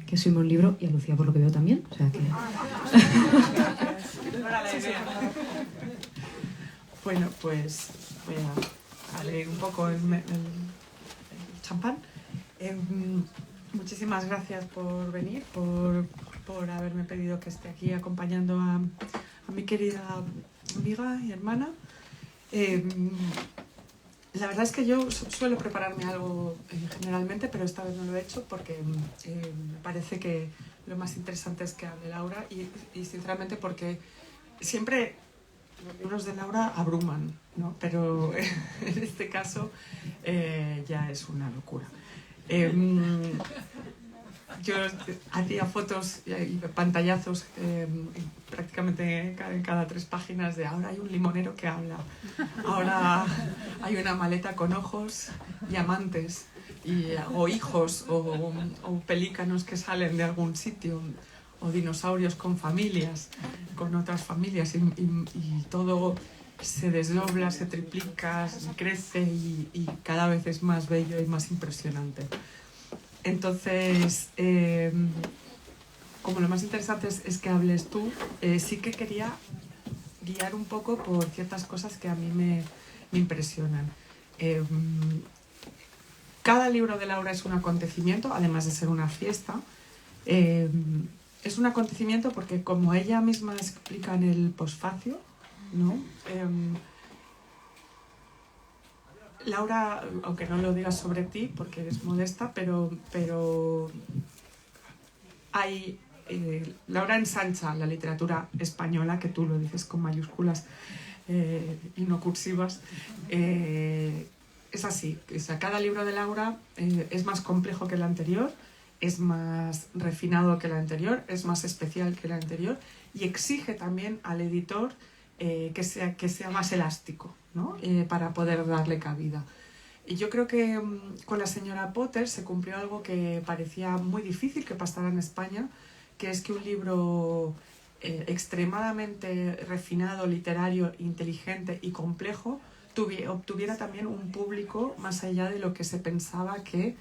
que soy un libro y a Lucía por lo que veo también, o sea que... Bueno, pues voy a leer un poco el champán. Muchísimas gracias por venir, por haberme pedido que esté aquí acompañando a mi querida amiga y hermana. La verdad es que yo suelo prepararme algo generalmente, pero esta vez no lo he hecho porque me parece que lo más interesante es que hable Laura y sinceramente porque siempre los libros de Laura abruman, ¿no? Pero en este caso ya es una locura. Yo hacía fotos y pantallazos prácticamente en cada 3 páginas de ahora hay un limonero que habla, ahora hay una maleta con ojos y amantes, o hijos, o pelícanos que salen de algún sitio, o dinosaurios con familias, con otras familias, y todo se desdobla, se triplica, crece y cada vez es más bello y más impresionante. Entonces, como lo más interesante es que hables tú, sí que quería guiar un poco por ciertas cosas que a mí me impresionan. Cada libro de Laura es un acontecimiento, además de ser una fiesta. Es un acontecimiento porque, como ella misma explica en el posfacio, ¿no? Laura, aunque no lo digas sobre ti porque eres modesta, pero hay, Laura ensancha la literatura española, que tú lo dices con mayúsculas y no cursivas. Es así, o sea, cada libro de Laura es más complejo que el anterior, es más refinado que el anterior, es más especial que el anterior y exige también al editor que sea más elástico, ¿no? Para poder darle cabida. Y yo creo que con la señora Potter se cumplió algo que parecía muy difícil que pasara en España, que es que un libro extremadamente refinado, literario, inteligente y complejo obtuviera también un público más allá de lo que se pensaba que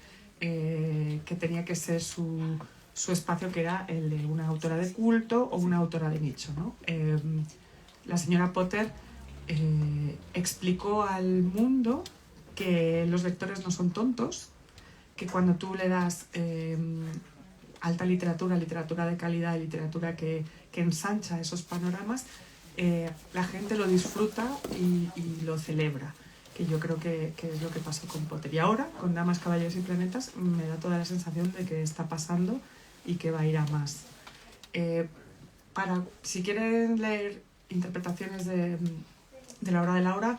tenía que ser su espacio, que era el de una autora de culto o una autora de nicho, ¿no? La señora Potter explicó al mundo que los lectores no son tontos, que cuando tú le das alta literatura, literatura de calidad, literatura que ensancha esos panoramas, la gente lo disfruta y lo celebra, que yo creo que es lo que pasó con Potter. Y ahora, con Damas, Caballeros y Planetas, me da toda la sensación de que está pasando y que va a ir a más. Si quieren leer interpretaciones de la obra de Laura,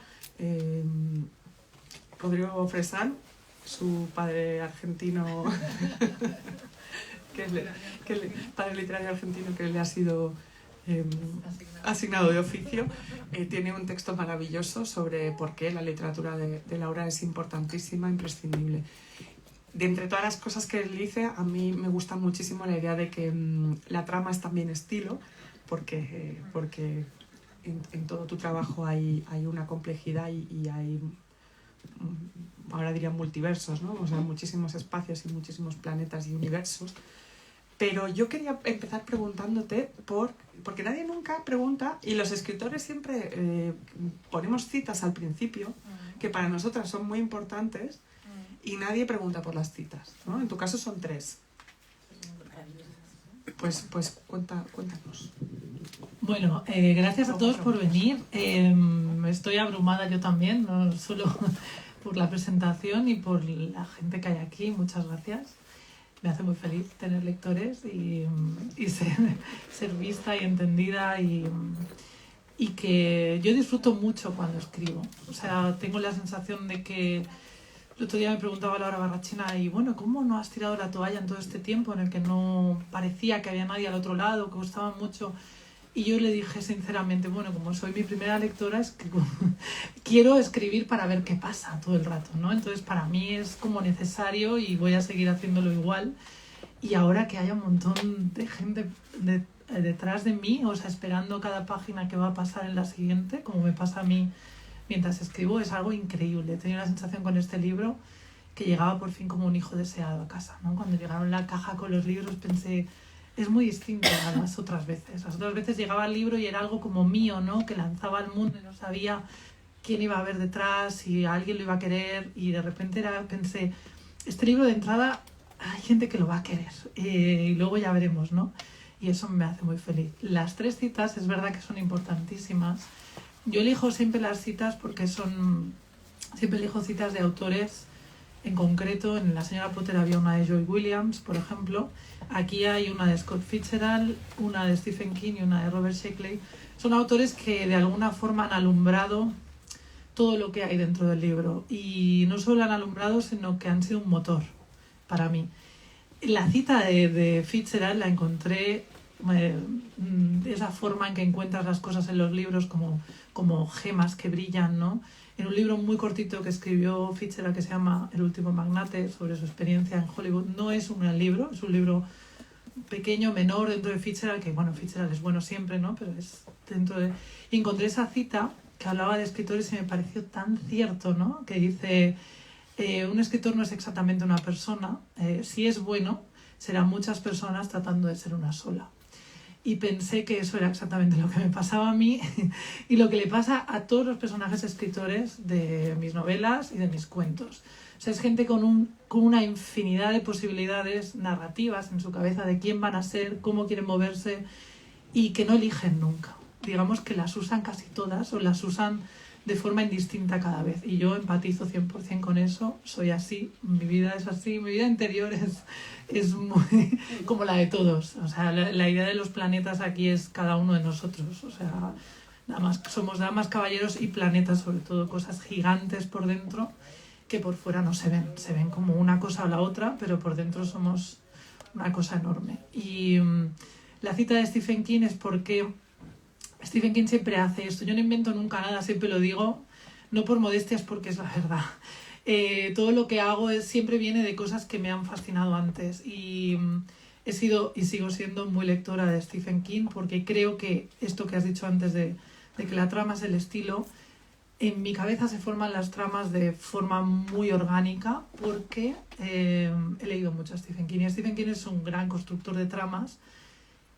Rodrigo Fresán, su padre argentino, padre literario argentino que le ha sido asignado de oficio, tiene un texto maravilloso sobre por qué la literatura de Laura es importantísima, imprescindible. De entre todas las cosas que él dice, a mí me gusta muchísimo la idea de que la trama es también estilo, porque en todo tu trabajo hay una complejidad y hay, ahora diría multiversos, ¿no? O sea, muchísimos espacios y muchísimos planetas y universos. Pero yo quería empezar preguntándote porque nadie nunca pregunta, y los escritores siempre ponemos citas al principio que para nosotras son muy importantes y nadie pregunta por las citas, ¿no? En tu caso son 3. Pues cuéntanos. Bueno, gracias a todos por venir. Estoy abrumada yo también, no solo por la presentación y por la gente que hay aquí. Muchas gracias. Me hace muy feliz tener lectores y ser vista y entendida y que yo disfruto mucho cuando escribo. O sea, tengo la sensación de que el otro día me preguntaba Laura Barrachina, y bueno, ¿cómo no has tirado la toalla en todo este tiempo en el que no parecía que había nadie al otro lado, que gustaba mucho? Y yo le dije sinceramente, bueno, como soy mi primera lectora, es que quiero escribir para ver qué pasa todo el rato, ¿no? Entonces para mí es como necesario y voy a seguir haciéndolo igual. Y ahora que haya un montón de gente detrás de mí, o sea, esperando cada página que va a pasar en la siguiente, como me pasa a mí mientras escribo, es algo increíble. He tenido la sensación con este libro que llegaba por fin como un hijo deseado a casa, ¿no? Cuando llegaron la caja con los libros pensé, es muy distinto a las otras veces. Las otras veces llegaba el libro y era algo como mío, ¿no? Que lanzaba al mundo y no sabía quién iba a haber detrás, si alguien lo iba a querer, y de repente pensé, este libro de entrada hay gente que lo va a querer, y luego ya veremos, ¿no? Y eso me hace muy feliz. Las 3 citas es verdad que son importantísimas. Yo elijo siempre las citas porque siempre elijo citas de autores en concreto. En La señora Potter había una de Joy Williams, por ejemplo. Aquí hay una de Scott Fitzgerald, una de Stephen King y una de Robert Sheckley. Son autores que de alguna forma han alumbrado todo lo que hay dentro del libro. Y no solo han alumbrado, sino que han sido un motor para mí. La cita de Fitzgerald la encontré, esa forma en que encuentras las cosas en los libros como gemas que brillan, ¿no? En un libro muy cortito que escribió Fitzgerald que se llama El último magnate, sobre su experiencia en Hollywood. No es un gran libro, es un libro pequeño, menor dentro de Fitzgerald, que bueno, Fitzgerald es bueno siempre, ¿no? Pero es dentro de... Y encontré esa cita que hablaba de escritores y me pareció tan cierto, ¿no? Que dice, un escritor no es exactamente una persona, si es bueno, serán muchas personas tratando de ser una sola. Y pensé que eso era exactamente lo que me pasaba a mí y lo que le pasa a todos los personajes escritores de mis novelas y de mis cuentos. O sea, es gente con una infinidad de posibilidades narrativas en su cabeza de quién van a ser, cómo quieren moverse y que no eligen nunca. Digamos que las usan casi todas o las usan de forma indistinta cada vez. Y yo empatizo 100% con eso, soy así, mi vida es así, mi vida interior es muy como la de todos. O sea, la idea de los planetas aquí es cada uno de nosotros. O sea, somos damas, caballeros y planetas, sobre todo cosas gigantes por dentro que por fuera no se ven como una cosa o la otra, pero por dentro somos una cosa enorme. Y la cita de Stephen King es porque Stephen King siempre hace esto. Yo no invento nunca nada, siempre lo digo, no por modestias, porque es la verdad. Todo lo que hago siempre viene de cosas que me han fascinado antes. Y he sido y sigo siendo muy lectora de Stephen King porque creo que esto que has dicho antes de que la trama es el estilo, en mi cabeza se forman las tramas de forma muy orgánica porque he leído mucho a Stephen King. Y Stephen King es un gran constructor de tramas.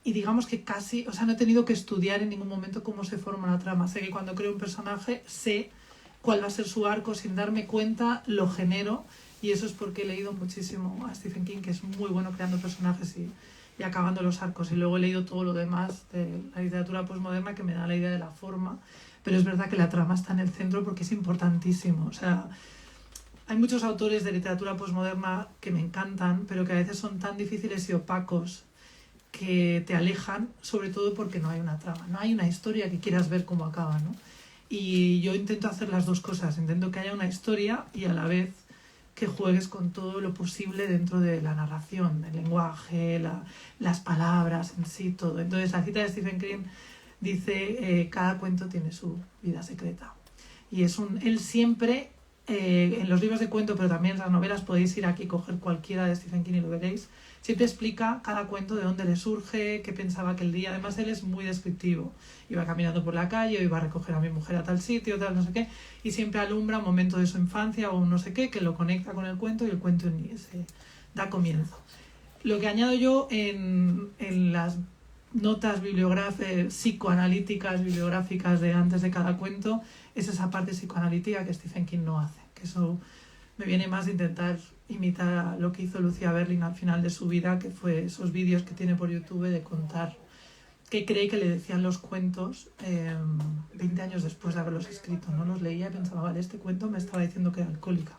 Y digamos que casi, o sea, no he tenido que estudiar en ningún momento cómo se forma una trama. Sé que cuando creo un personaje, sé cuál va a ser su arco, sin darme cuenta, lo genero. Y eso es porque he leído muchísimo a Stephen King, que es muy bueno creando personajes y acabando los arcos. Y luego he leído todo lo demás de la literatura postmoderna que me da la idea de la forma. Pero es verdad que la trama está en el centro porque es importantísimo. O sea, hay muchos autores de literatura postmoderna que me encantan, pero que a veces son tan difíciles y opacos que te alejan, sobre todo porque no hay una trama, no hay una historia que quieras ver cómo acaba, ¿no? Y yo intento hacer las dos cosas, intento que haya una historia y a la vez que juegues con todo lo posible dentro de la narración, el lenguaje, las palabras en sí, todo. Entonces la cita de Stephen King dice, cada cuento tiene su vida secreta. Y él siempre, en los libros de cuento, pero también en las novelas, podéis ir aquí y coger cualquiera de Stephen King y lo veréis. Siempre explica cada cuento de dónde le surge, qué pensaba aquel día. Además, él es muy descriptivo. Iba caminando por la calle, iba a recoger a mi mujer a tal sitio, tal no sé qué, y siempre alumbra un momento de su infancia o un no sé qué, que lo conecta con el cuento y el cuento se da comienzo. Lo que añado yo en las notas psicoanalíticas, bibliográficas de antes de cada cuento, es esa parte psicoanalítica que Stephen King no hace. Que eso me viene más de intentar imitar a lo que hizo Lucia Berling al final de su vida, que fue esos vídeos que tiene por YouTube de contar qué cree que le decían los cuentos 20 años después de haberlos escrito, ¿no? Los leía y pensaba, vale, este cuento me estaba diciendo que era alcohólica,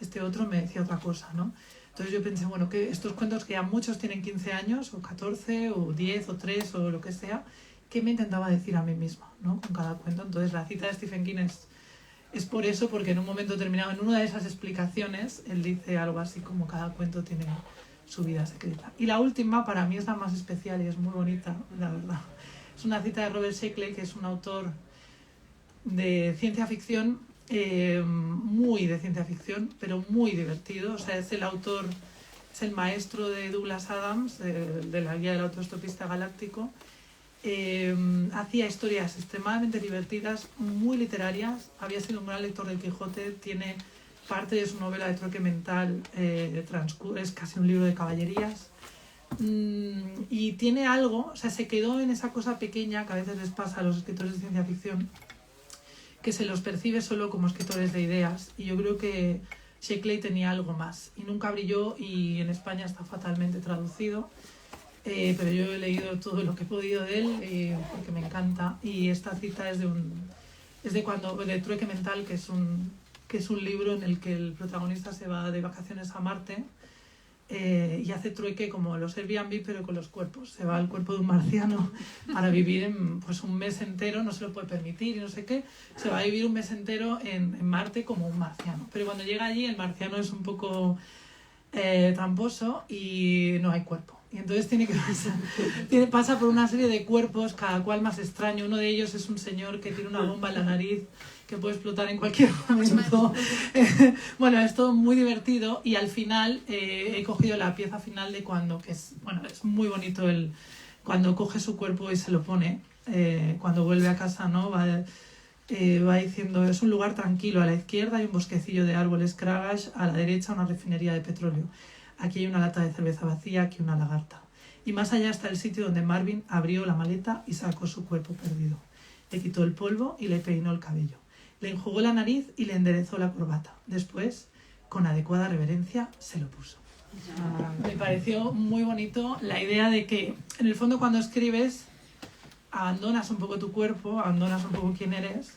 este otro me decía otra cosa, ¿no? Entonces yo pensé, bueno, que estos cuentos que ya muchos tienen 15 años, o 14, o 10, o 3, o lo que sea, ¿qué me intentaba decir a mí misma, ¿no? Con cada cuento. Entonces la cita de Stephen King es por eso, porque en un momento determinado, en una de esas explicaciones, él dice algo así como cada cuento tiene su vida secreta. Y la última, para mí, es la más especial y es muy bonita, la verdad. Es una cita de Robert Sheckley, que es un autor de ciencia ficción, muy de ciencia ficción, pero muy divertido. O sea, es el autor, es el maestro de Douglas Adams, de la guía del autoestopista galáctico. Hacía historias extremadamente divertidas, muy literarias. Había sido un gran lector del Quijote, tiene parte de su novela de Trueque Mental es casi un libro de caballerías. Y tiene algo, o sea, se quedó en esa cosa pequeña que a veces les pasa a los escritores de ciencia ficción, que se los percibe solo como escritores de ideas, y yo creo que Sheckley tenía algo más y nunca brilló, y en España está fatalmente traducido, pero yo he leído todo lo que he podido de él porque me encanta, y esta cita es de Trueque Mental, que es un libro en el que el protagonista se va de vacaciones a Marte y hace trueque como los Airbnb, pero con los cuerpos. Se va al cuerpo de un marciano para vivir pues un mes entero, no se lo puede permitir y no sé qué. Se va a vivir un mes entero en Marte como un marciano. Pero cuando llega allí, el marciano es un poco tramposo y no hay cuerpo. Y entonces pasa por una serie de cuerpos, cada cual más extraño. Uno de ellos es un señor que tiene una bomba en la nariz que puede explotar en cualquier momento. Bueno, es todo muy divertido, y al final he cogido la pieza final de es muy bonito cuando coge su cuerpo y se lo pone, cuando vuelve a casa, ¿no? Va diciendo: es un lugar tranquilo, a la izquierda hay un bosquecillo de árboles Kragash, a la derecha una refinería de petróleo. Aquí hay una lata de cerveza vacía, aquí una lagarta. Y más allá está el sitio donde Marvin abrió la maleta y sacó su cuerpo perdido. Le quitó el polvo y le peinó el cabello. Le enjugó la nariz y le enderezó la corbata. Después, con adecuada reverencia, se lo puso. Me pareció muy bonito la idea de que, en el fondo, cuando escribes, abandonas un poco tu cuerpo, abandonas un poco quién eres,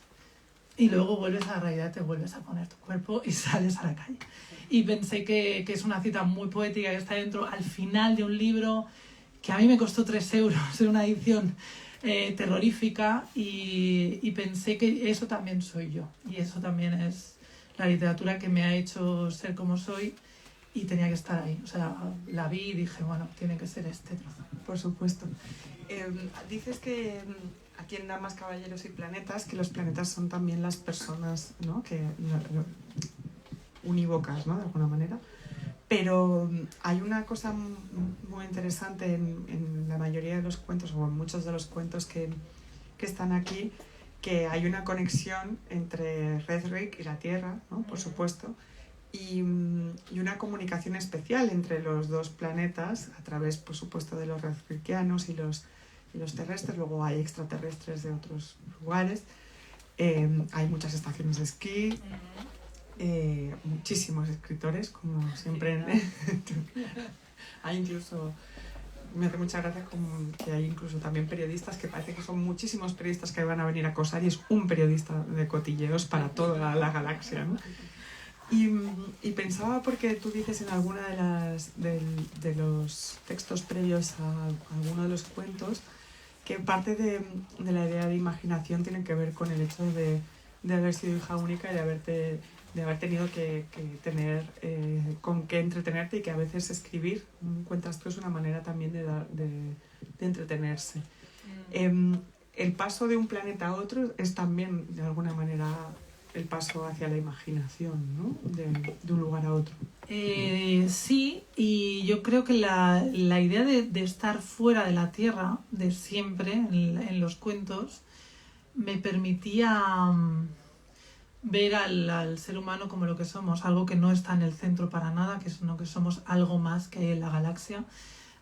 y luego vuelves a la realidad, te vuelves a poner tu cuerpo y sales a la calle. Y pensé que es una cita muy poética, que está dentro, al final de un libro que a mí me costó 3 euros en una edición terrorífica, y pensé que eso también soy yo, y eso también es la literatura que me ha hecho ser como soy, y tenía que estar ahí. O sea, la vi y dije, bueno, tiene que ser este trozo. Por supuesto. Dices que aquí en Damas, Caballeros y Planetas, que los planetas son también las personas, ¿no? Que unívocas, ¿no? De alguna manera. Pero hay una cosa muy interesante en la mayoría de los cuentos, o en muchos de los cuentos que están aquí, que hay una conexión entre Redrick y la Tierra, ¿no? Por supuesto, y una comunicación especial entre los dos planetas a través, por supuesto, de los redrickianos y los terrestres. Luego hay extraterrestres de otros lugares. Hay muchas estaciones de esquí. Muchísimos escritores, como siempre. Hay incluso, me hace mucha gracia que hay incluso también periodistas, que parece que son muchísimos periodistas que van a venir a acosar, y es un periodista de cotilleos para toda la galaxia, ¿no? Y pensaba, porque tú dices en alguna de los textos previos a alguno de los cuentos, que parte de la idea de imaginación tiene que ver con el hecho de haber sido hija única y de haber tenido que tener con qué entretenerte, y que a veces escribir, cuentas tú, es una manera también de entretenerse. El paso de un planeta a otro es también, de alguna manera, el paso hacia la imaginación, ¿no? De un lugar a otro. Sí, y yo creo que la idea de estar fuera de la Tierra, de siempre, en los cuentos, me permitía ver al ser humano como lo que somos, algo que no está en el centro para nada, sino que somos algo más que hay en la galaxia,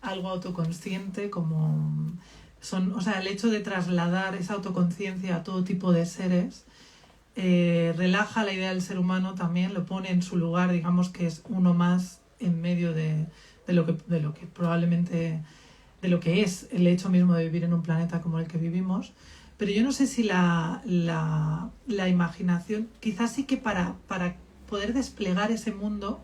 algo autoconsciente, o sea, el hecho de trasladar esa autoconciencia a todo tipo de seres relaja la idea del ser humano también, lo pone en su lugar, digamos que es uno más en medio de lo que probablemente, de lo que es el hecho mismo de vivir en un planeta como el que vivimos. Pero yo no sé si la imaginación, quizás sí que para poder desplegar ese mundo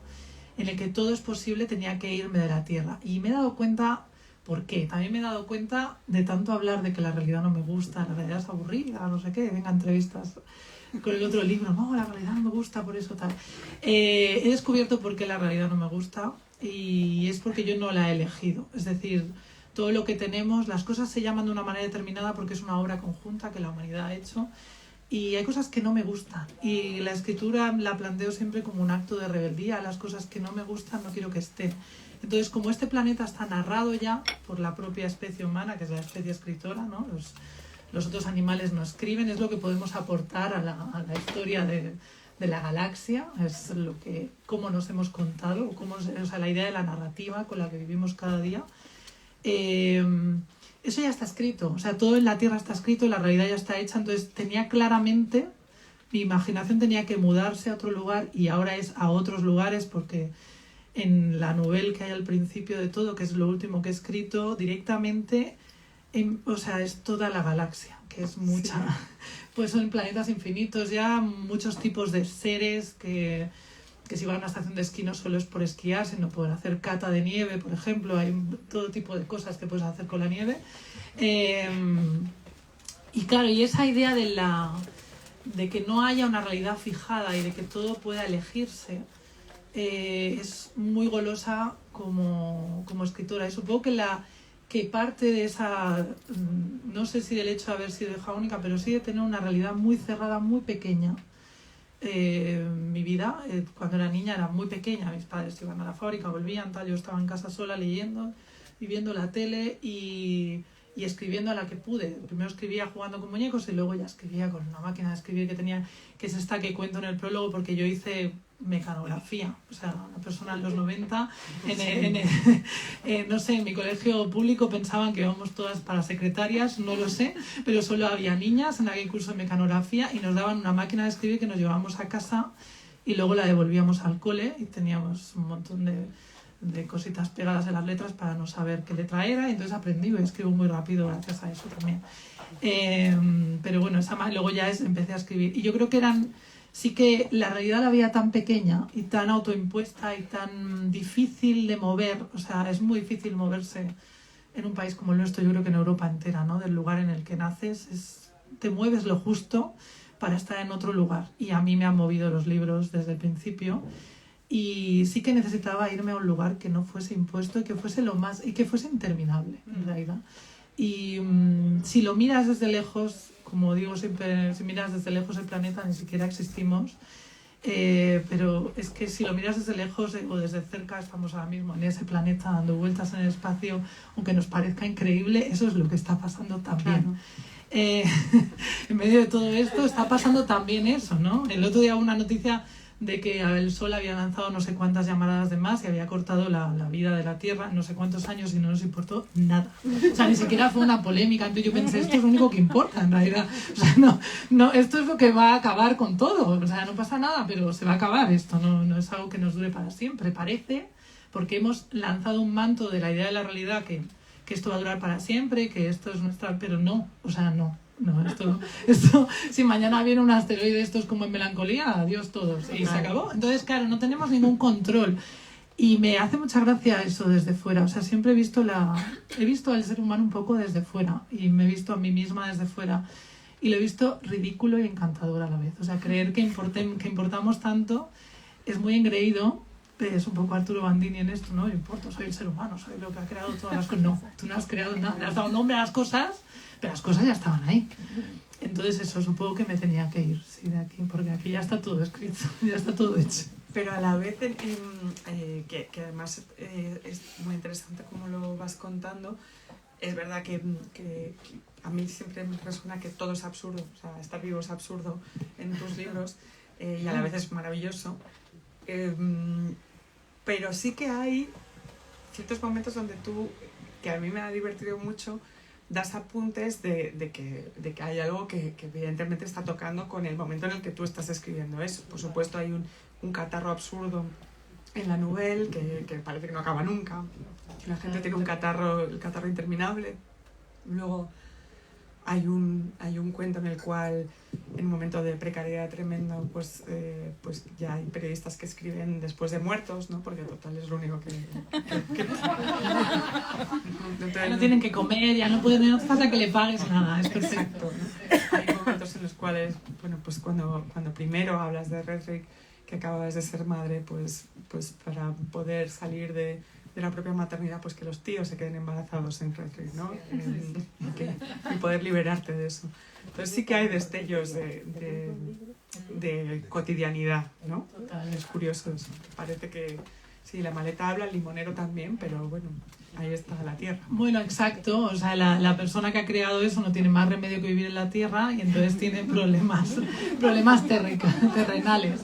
en el que todo es posible, tenía que irme de la Tierra. Y me he dado cuenta, ¿por qué? También me he dado cuenta de tanto hablar de que la realidad no me gusta, la realidad es aburrida, no sé qué, venga, entrevistas con el otro libro, no, la realidad no me gusta, por eso tal. He descubierto por qué la realidad no me gusta, y es porque yo no la he elegido. Es decir, todo lo que tenemos, las cosas se llaman de una manera determinada porque es una obra conjunta que la humanidad ha hecho, y hay cosas que no me gustan, y la escritura la planteo siempre como un acto de rebeldía. Las cosas que no me gustan no quiero que estén. Entonces, como este planeta está narrado ya por la propia especie humana, que es la especie escritora, ¿no? Los otros animales no escriben, es lo que podemos aportar a la historia de de la galaxia, es cómo nos hemos contado, la idea de la narrativa con la que vivimos cada día. Eso ya está escrito, o sea, todo en la Tierra está escrito, la realidad ya está hecha, entonces tenía claramente, mi imaginación tenía que mudarse a otro lugar y ahora es a otros lugares porque en la novela que hay al principio de todo, que es lo último que he escrito, directamente, es toda la galaxia, que es mucha. Sí. Pues son planetas infinitos ya, muchos tipos de seres que si van a una estación de esquí no solo es por esquiar, sino por hacer cata de nieve, por ejemplo, hay todo tipo de cosas que puedes hacer con la nieve. Y claro, y esa idea de que no haya una realidad fijada y de que todo pueda elegirse, es muy golosa como escritora. Y supongo que parte de esa, no sé si del hecho de haber sido hija única, pero sí de tener una realidad muy cerrada, muy pequeña. Mi vida, cuando era niña, era muy pequeña. Mis padres iban a la fábrica, volvían, tal. Yo estaba en casa sola leyendo y viendo la tele y escribiendo a la que pude. Primero escribía jugando con muñecos y luego ya escribía con una máquina de escribir que tenía, que es esta que cuento en el prólogo, porque yo hice mecanografía, o sea, una persona en los 90 no sé, en mi colegio público pensaban que íbamos todas para secretarias, no lo sé, pero solo había niñas en aquel curso de mecanografía y nos daban una máquina de escribir que nos llevábamos a casa y luego la devolvíamos al cole y teníamos un montón de cositas pegadas en las letras para no saber qué letra era, y entonces aprendí y escribo muy rápido gracias a eso también. Pero bueno, luego ya empecé a escribir y yo creo que sí que la realidad la veía tan pequeña y tan autoimpuesta y tan difícil de mover, o sea, es muy difícil moverse en un país como el nuestro, yo creo que en Europa entera, ¿no? Del lugar en el que naces, te mueves lo justo para estar en otro lugar, y a mí me han movido los libros desde el principio, y sí que necesitaba irme a un lugar que no fuese impuesto y que fuese interminable, en realidad. Y si lo miras desde lejos, como digo siempre, si miras desde lejos el planeta, ni siquiera existimos, pero es que si lo miras desde lejos o desde cerca, estamos ahora mismo en ese planeta dando vueltas en el espacio, aunque nos parezca increíble, eso es lo que está pasando también. Claro. En medio de todo esto está pasando también eso, ¿no? El otro día una noticia de que el Sol había lanzado no sé cuántas llamaradas de más y había cortado la vida de la Tierra no sé cuántos años y no nos importó nada. O sea, ni siquiera fue una polémica. Entonces yo pensé, esto es lo único que importa en realidad. O sea, no, esto es lo que va a acabar con todo. O sea, no pasa nada, pero se va a acabar esto. No es algo que nos dure para siempre. Parece, porque hemos lanzado un manto de la idea de la realidad que esto va a durar para siempre, que esto es nuestra... Pero no, o sea, no, esto, si mañana viene un asteroide, esto es como en Melancolía, adiós todos, y se acabó. Entonces, claro, no tenemos ningún control. Y me hace mucha gracia eso desde fuera. O sea, siempre he visto al ser humano un poco desde fuera, y me he visto a mí misma desde fuera. Y lo he visto ridículo y encantador a la vez. O sea, creer que importamos tanto es muy engreído. Es un poco Arturo Bandini en esto, ¿no? Yo importo, soy el ser humano, soy lo que ha creado todas las cosas. No, tú no has creado nada, le has dado nombre a las cosas, pero las cosas ya estaban ahí. Entonces eso, supongo que me tenía que ir, sí, de aquí, porque aquí ya está todo escrito, ya está todo hecho. Pero a la vez, que además es muy interesante como lo vas contando, es verdad que a mí siempre me resuena que todo es absurdo, o sea, estar vivo es absurdo en tus libros, y a la vez es maravilloso. Pero sí que hay ciertos momentos donde tú, que a mí me ha divertido mucho, das apuntes de que hay algo que evidentemente está tocando con el momento en el que tú estás escribiendo eso. Por supuesto hay un catarro absurdo en la novela que parece que no acaba nunca. La gente tiene el catarro interminable. Luego hay un cuento en el cual, en un momento de precariedad tremenda, pues ya hay periodistas que escriben después de muertos, ¿no? Porque total es lo único que ya no tienen que comer, ya no pueden, no hace falta que le pagues nada, es perfecto, ¿no? Hay momentos en los cuales, bueno, pues cuando primero hablas de Redrick, que acabas de ser madre, pues para poder salir de la propia maternidad, pues que los tíos se queden embarazados en Redrick, ¿no? Y poder liberarte de eso. Entonces sí que hay destellos de cotidianidad, ¿no? Es curioso eso. Parece que Sí, la maleta habla, el limonero también, pero bueno, ahí está la tierra. Bueno, exacto. O sea, la persona que ha creado eso no tiene más remedio que vivir en la tierra y entonces tiene problemas terrenales,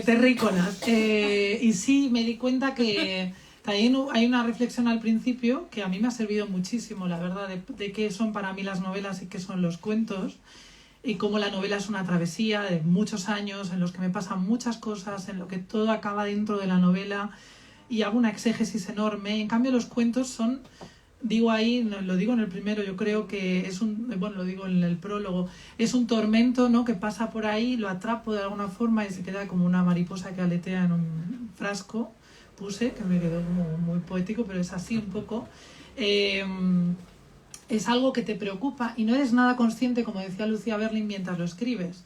terrícolas. Y sí, me di cuenta que también hay una reflexión al principio que a mí me ha servido muchísimo, la verdad, de qué son para mí las novelas y qué son los cuentos. Y cómo la novela es una travesía de muchos años en los que me pasan muchas cosas, en lo que todo acaba dentro de la novela y hago una exégesis enorme. En cambio los cuentos son, digo ahí, lo digo en el primero, yo creo que es bueno, lo digo en el prólogo, es un tormento, ¿no?, que pasa por ahí, lo atrapo de alguna forma y se queda como una mariposa que aletea en un frasco, que me quedó como muy poético, pero es así un poco. Es algo que te preocupa y no eres nada consciente, como decía Lucía Berlin, mientras lo escribes.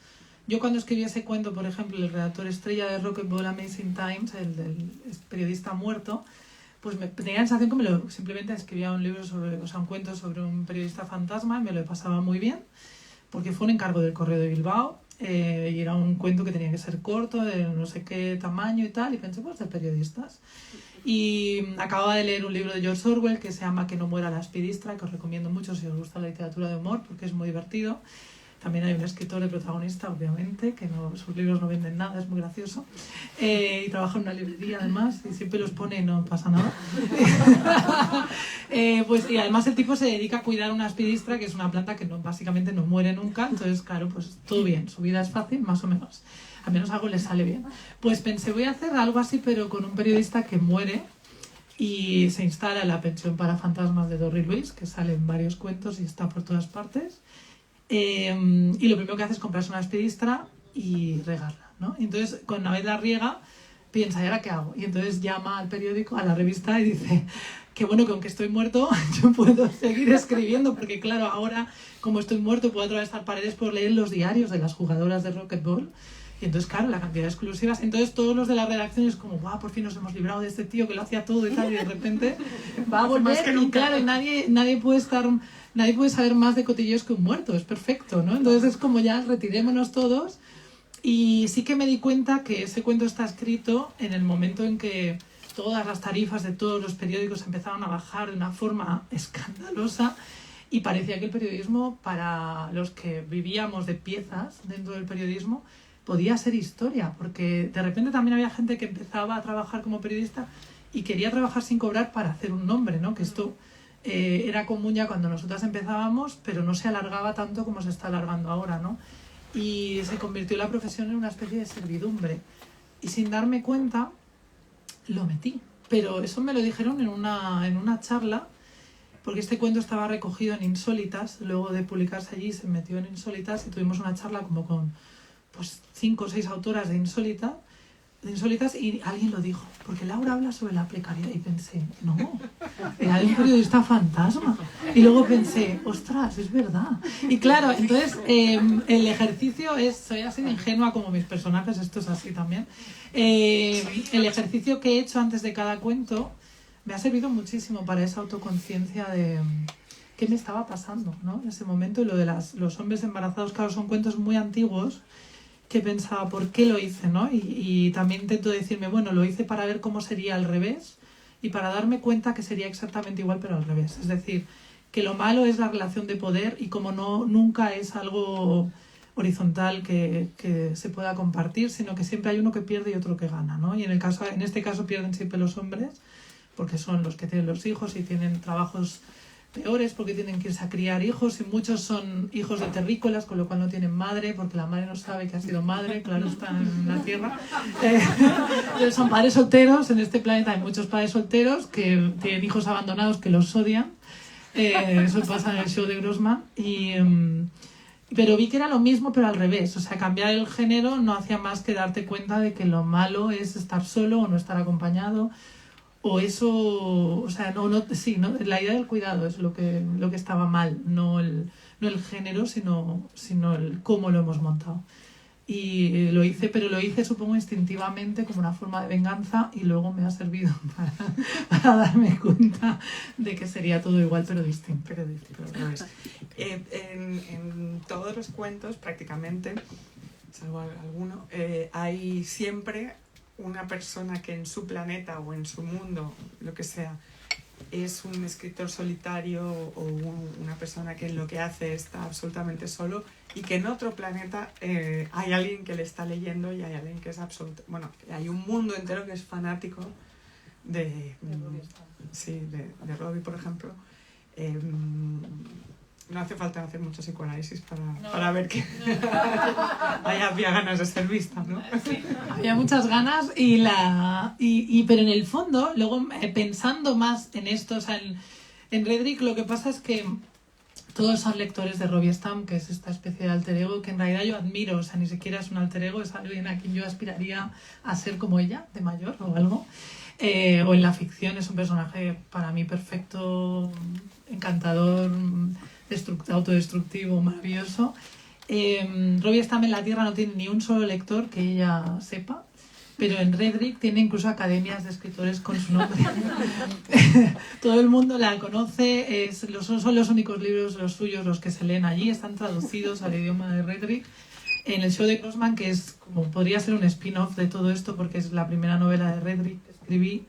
Yo cuando escribí ese cuento, por ejemplo, el redactor estrella de Rocketball Amazing Times, el del periodista muerto, pues me tenía la sensación que simplemente escribía un libro un cuento sobre un periodista fantasma y me lo pasaba muy bien, porque fue un encargo del Correo de Bilbao y era un cuento que tenía que ser corto, de no sé qué tamaño y tal, y pensé, pues de periodistas. Y acababa de leer un libro de George Orwell que se llama Que no muera la aspidistra, que os recomiendo mucho si os gusta la literatura de humor, porque es muy divertido. También hay un escritor de protagonista, obviamente, que sus libros no venden nada, es muy gracioso. Y trabaja en una librería, además, y siempre los pone y no pasa nada. Y además el tipo se dedica a cuidar una aspidistra, que es una planta que básicamente no muere nunca. Entonces, claro, pues todo bien, su vida es fácil, más o menos. Al menos algo le sale bien. Pues pensé, voy a hacer algo así, pero con un periodista que muere y se instala en la pensión para fantasmas de Dory Luis, que sale en varios cuentos y está por todas partes. Y lo primero que hace es comprarse una aspidistra y regarla, ¿no? Entonces, una vez la riega, piensa, ¿y ahora qué hago? Y entonces llama al periódico, a la revista, y dice, que bueno, que aunque estoy muerto, yo puedo seguir escribiendo, porque claro, ahora, como estoy muerto, puedo atravesar paredes por leer los diarios de las jugadoras de Rocketball. Y entonces, claro, la cantidad de exclusivas. Entonces, todos los de la redacción es como, ¡guau! Por fin nos hemos librado de este tío que lo hacía todo y tal, y de repente va a volver. Y claro, y nadie puede saber más de cotilleos que un muerto, es perfecto, ¿no? Entonces es como ya retirémonos todos. Y sí que me di cuenta que ese cuento está escrito en el momento en que todas las tarifas de todos los periódicos empezaron a bajar de una forma escandalosa y parecía que el periodismo, para los que vivíamos de piezas dentro del periodismo, podía ser historia, porque de repente también había gente que empezaba a trabajar como periodista y quería trabajar sin cobrar para hacer un nombre, ¿no? Que esto era común ya cuando nosotras empezábamos, pero no se alargaba tanto como se está alargando ahora, ¿no? Y se convirtió la profesión en una especie de servidumbre. Y sin darme cuenta, lo metí. Pero eso me lo dijeron en una charla, porque este cuento estaba recogido en Insólitas, luego de publicarse allí se metió en Insólitas y tuvimos una charla como con 5 o 6 autoras de Insólitas y alguien lo dijo, porque Laura habla sobre la precariedad y pensé, no, era de un periodista fantasma. Y luego pensé, ostras, es verdad. Y claro, entonces el ejercicio soy así de ingenua como mis personajes, esto es así también. El ejercicio que he hecho antes de cada cuento me ha servido muchísimo para esa autoconciencia de qué me estaba pasando, ¿no? En ese momento. Y lo de los hombres embarazados, claro, son cuentos muy antiguos que pensaba, ¿por qué lo hice, no? Y también intento decirme, bueno, lo hice para ver cómo sería al revés y para darme cuenta que sería exactamente igual, pero al revés. Es decir, que lo malo es la relación de poder y como nunca es algo horizontal que se pueda compartir, sino que siempre hay uno que pierde y otro que gana, ¿no? Y en este caso pierden siempre los hombres, porque son los que tienen los hijos y tienen trabajos peores porque tienen que irse a criar hijos y muchos son hijos de terrícolas, con lo cual no tienen madre porque la madre no sabe que ha sido madre, claro, está en la tierra. Son padres solteros, en este planeta hay muchos padres solteros que tienen hijos abandonados que los odian. Eso pasa en el show de Grossman pero vi que era lo mismo pero al revés, o sea, cambiar el género no hacía más que darte cuenta de que lo malo es estar solo o no estar acompañado. O eso, o sea, la idea del cuidado es lo que estaba mal, no el género, sino el cómo lo hemos montado. Y lo hice supongo instintivamente como una forma de venganza y luego me ha servido para darme cuenta de que sería todo igual pero distinto. En todos los cuentos prácticamente, salvo alguno, hay siempre una persona que en su planeta o en su mundo, lo que sea, es un escritor solitario o una persona que en lo que hace está absolutamente solo, y que en otro planeta hay alguien que le está leyendo y hay alguien que es absoluto, bueno, hay un mundo entero que es fanático de Robbie, por ejemplo. No hace falta hacer mucho psicoanálisis para ver que había ganas de ser vista, ¿no? Sí, había muchas ganas pero en el fondo, luego pensando más en esto, o sea, en Redrick lo que pasa es que todos son lectores de Robbie Stamp, que es esta especie de alter ego que en realidad yo admiro, o sea, ni siquiera es un alter ego, es alguien a quien yo aspiraría a ser como ella, de mayor o algo. O en la ficción es un personaje para mí perfecto, encantador, autodestructivo, maravilloso. Robbie Stamp en la Tierra no tiene ni un solo lector que ella sepa, pero en Redrick tiene incluso academias de escritores con su nombre. Todo el mundo la conoce, son los únicos libros los suyos los que se leen allí, están traducidos al idioma de Redrick. En el show de Grossman, que es como podría ser un spin-off de todo esto, porque es la primera novela de Redrick que escribí,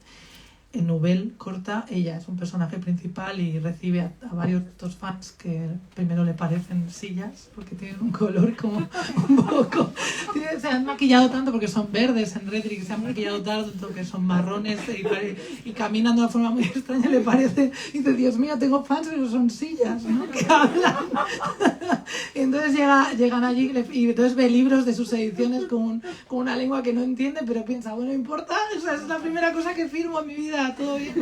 en novel corta, ella es un personaje principal y recibe a varios de estos fans que primero le parecen sillas porque tienen un color como un poco, se han maquillado tanto porque son verdes en Redrick, se han maquillado tanto que son marrones y caminan de una forma muy extraña, le parece, y dice, Dios mío, tengo fans pero son sillas, ¿no? Que hablan. Y entonces llegan allí y entonces ve libros de sus ediciones con una lengua que no entiende, pero piensa, bueno, no importa, o sea, es la primera cosa que firmo en mi vida, todo bien.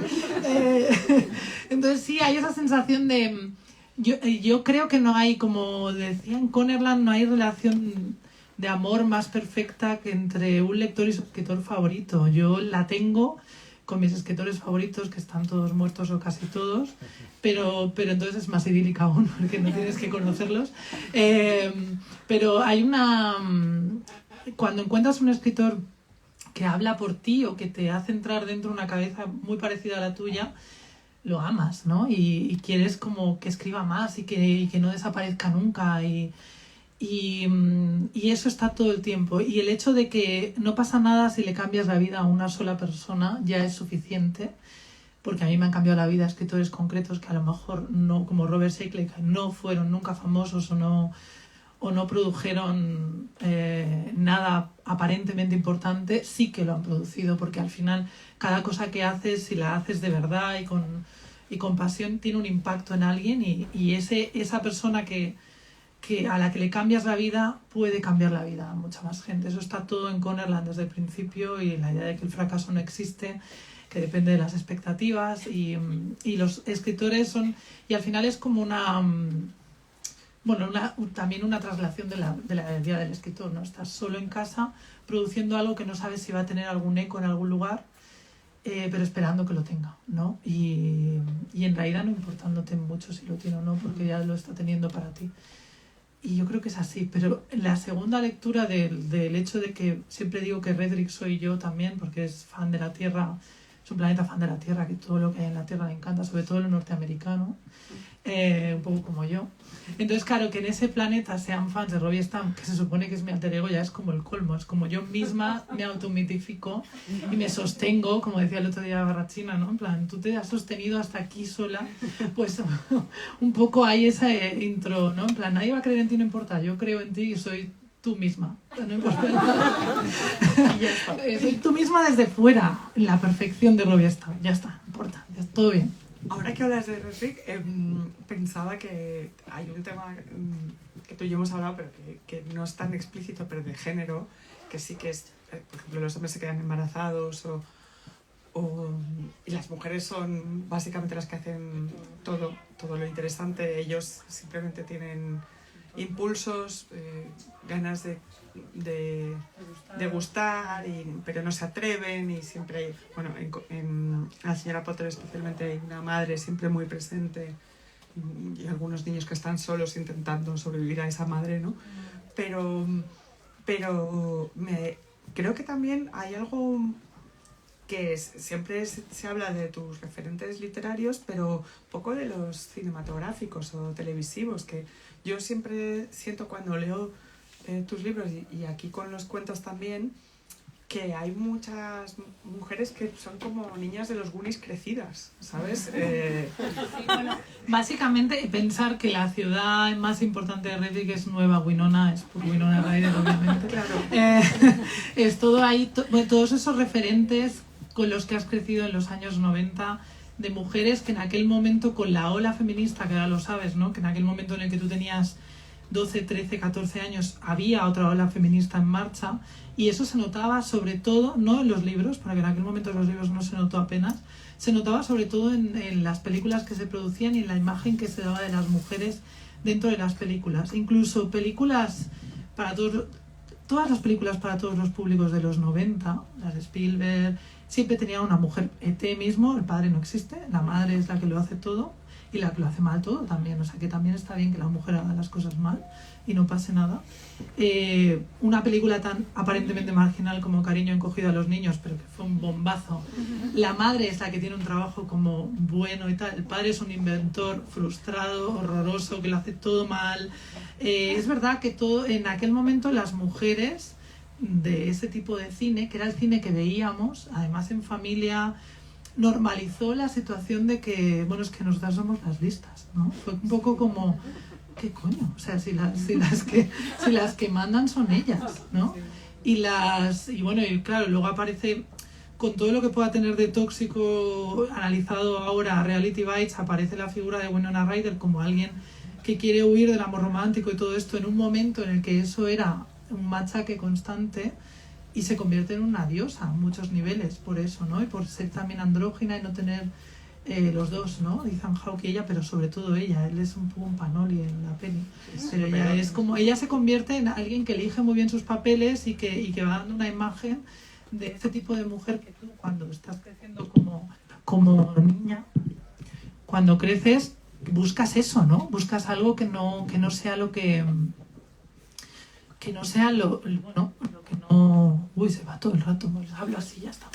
Entonces sí, hay esa sensación de... Yo creo que no hay, como decía en Connerland, no hay relación de amor más perfecta que entre un lector y su escritor favorito. Yo la tengo con mis escritores favoritos, que están todos muertos o casi todos, pero entonces es más idílica aún, porque no tienes que conocerlos. Pero hay una... Cuando encuentras un escritor que habla por ti o que te hace entrar dentro de una cabeza muy parecida a la tuya, lo amas, ¿no? Y quieres como que escriba más y que no desaparezca nunca y eso está todo el tiempo. Y el hecho de que no pasa nada si le cambias la vida a una sola persona ya es suficiente, porque a mí me han cambiado la vida escritores concretos que a lo mejor no, como Robert Sheckley, no fueron nunca famosos o no produjeron nada aparentemente importante, sí que lo han producido, porque al final cada cosa que haces, si la haces de verdad y con pasión, tiene un impacto en alguien y esa persona a la que le cambias la vida puede cambiar la vida a mucha más gente. Eso está todo en Connerland desde el principio, y la idea de que el fracaso no existe, que depende de las expectativas y los escritores son... Y al final es como una... Bueno, también una traslación de la idea del escritor, ¿no? Estás solo en casa produciendo algo que no sabes si va a tener algún eco en algún lugar, pero esperando que lo tenga, ¿no? Y en realidad no importándote mucho si lo tiene o no, porque ya lo está teniendo para ti. Y yo creo que es así, pero la segunda lectura del hecho de que siempre digo que Redrick soy yo también, porque es fan de la Tierra, es un planeta fan de la Tierra, que todo lo que hay en la Tierra le encanta, sobre todo lo norteamericano, un poco como yo. Entonces, claro, que en ese planeta sean fans de Robbie Stamp, que se supone que es mi alter ego, ya es como el colmo. Es como yo misma me automitifico y me sostengo, como decía el otro día Barrachina, ¿no? En plan, tú te has sostenido hasta aquí sola, pues un poco hay ese intro, ¿no? En plan, nadie va a creer en ti, no importa, yo creo en ti y soy tú misma, no importa nada. Soy tú misma desde fuera, la perfección de Robbie Stamp, ya está, no importa, ya está, todo bien. Ahora que hablas de Redrick, pensaba que hay un tema que tú y yo hemos hablado, pero que no es tan explícito, pero de género, que sí que es, por ejemplo, los hombres se quedan embarazados y las mujeres son básicamente las que hacen todo lo interesante. Ellos simplemente tienen impulsos, ganas de gustar, pero no se atreven, y siempre hay, bueno, en la señora Potter especialmente hay una madre siempre muy presente y algunos niños que están solos intentando sobrevivir a esa madre, ¿no? Pero creo que también hay algo que siempre se habla de tus referentes literarios, pero poco de los cinematográficos o televisivos, que yo siempre siento cuando leo tus libros y aquí con los cuentos también, que hay muchas mujeres que son como niñas de los Goonies crecidas, ¿sabes? Sí, bueno, básicamente pensar que la ciudad más importante de Redding es Nueva Winona, es por Winona Ryder, obviamente. Claro. Es todo ahí, todos esos referentes con los que has crecido en los años 90, de mujeres que en aquel momento, con la ola feminista, que ahora lo sabes, ¿no? Que en aquel momento en el que tú tenías 12, 13, 14 años, había otra ola feminista en marcha, y eso se notaba sobre todo, no en los libros, porque en aquel momento en los libros no se notó apenas, se notaba sobre todo en las películas que se producían y en la imagen que se daba de las mujeres dentro de las películas. Incluso películas para todas las películas para todos los públicos de los 90, las de Spielberg, siempre tenía una mujer. E.T. mismo, el padre no existe, la madre es la que lo hace todo y la que lo hace mal todo también. O sea que también está bien que la mujer haga las cosas mal y no pase nada. Una película tan aparentemente marginal como Cariño encogido a los niños, pero que fue un bombazo. La madre es la que tiene un trabajo como bueno y tal. El padre es un inventor frustrado, horroroso, que lo hace todo mal. Es verdad que en aquel momento las mujeres de ese tipo de cine, que era el cine que veíamos, además en familia, normalizó la situación de que, bueno, es que nosotras somos las listas, ¿no? Fue un poco como, ¿qué coño? O sea, si las que mandan son ellas, ¿no? Y bueno, y claro, luego aparece, con todo lo que pueda tener de tóxico analizado ahora Reality Bites, aparece la figura de Winona Ryder como alguien que quiere huir del amor romántico y todo esto en un momento en el que eso era un machaque constante, y se convierte en una diosa a muchos niveles por eso, ¿no? Y por ser también andrógina y no tener los dos, ¿no? Ethan Hawke y ella, pero sobre todo ella. Él es un poco un panoli en la peli. Pero ella es como, ella se convierte en alguien que elige muy bien sus papeles y que va dando una imagen de ese tipo de mujer que tú, cuando estás creciendo como niña, cuando creces, buscas eso, ¿no? Buscas algo que no sea lo que no sea bueno, lo que no... Uy, se va todo el rato, pues hablo así, ya está.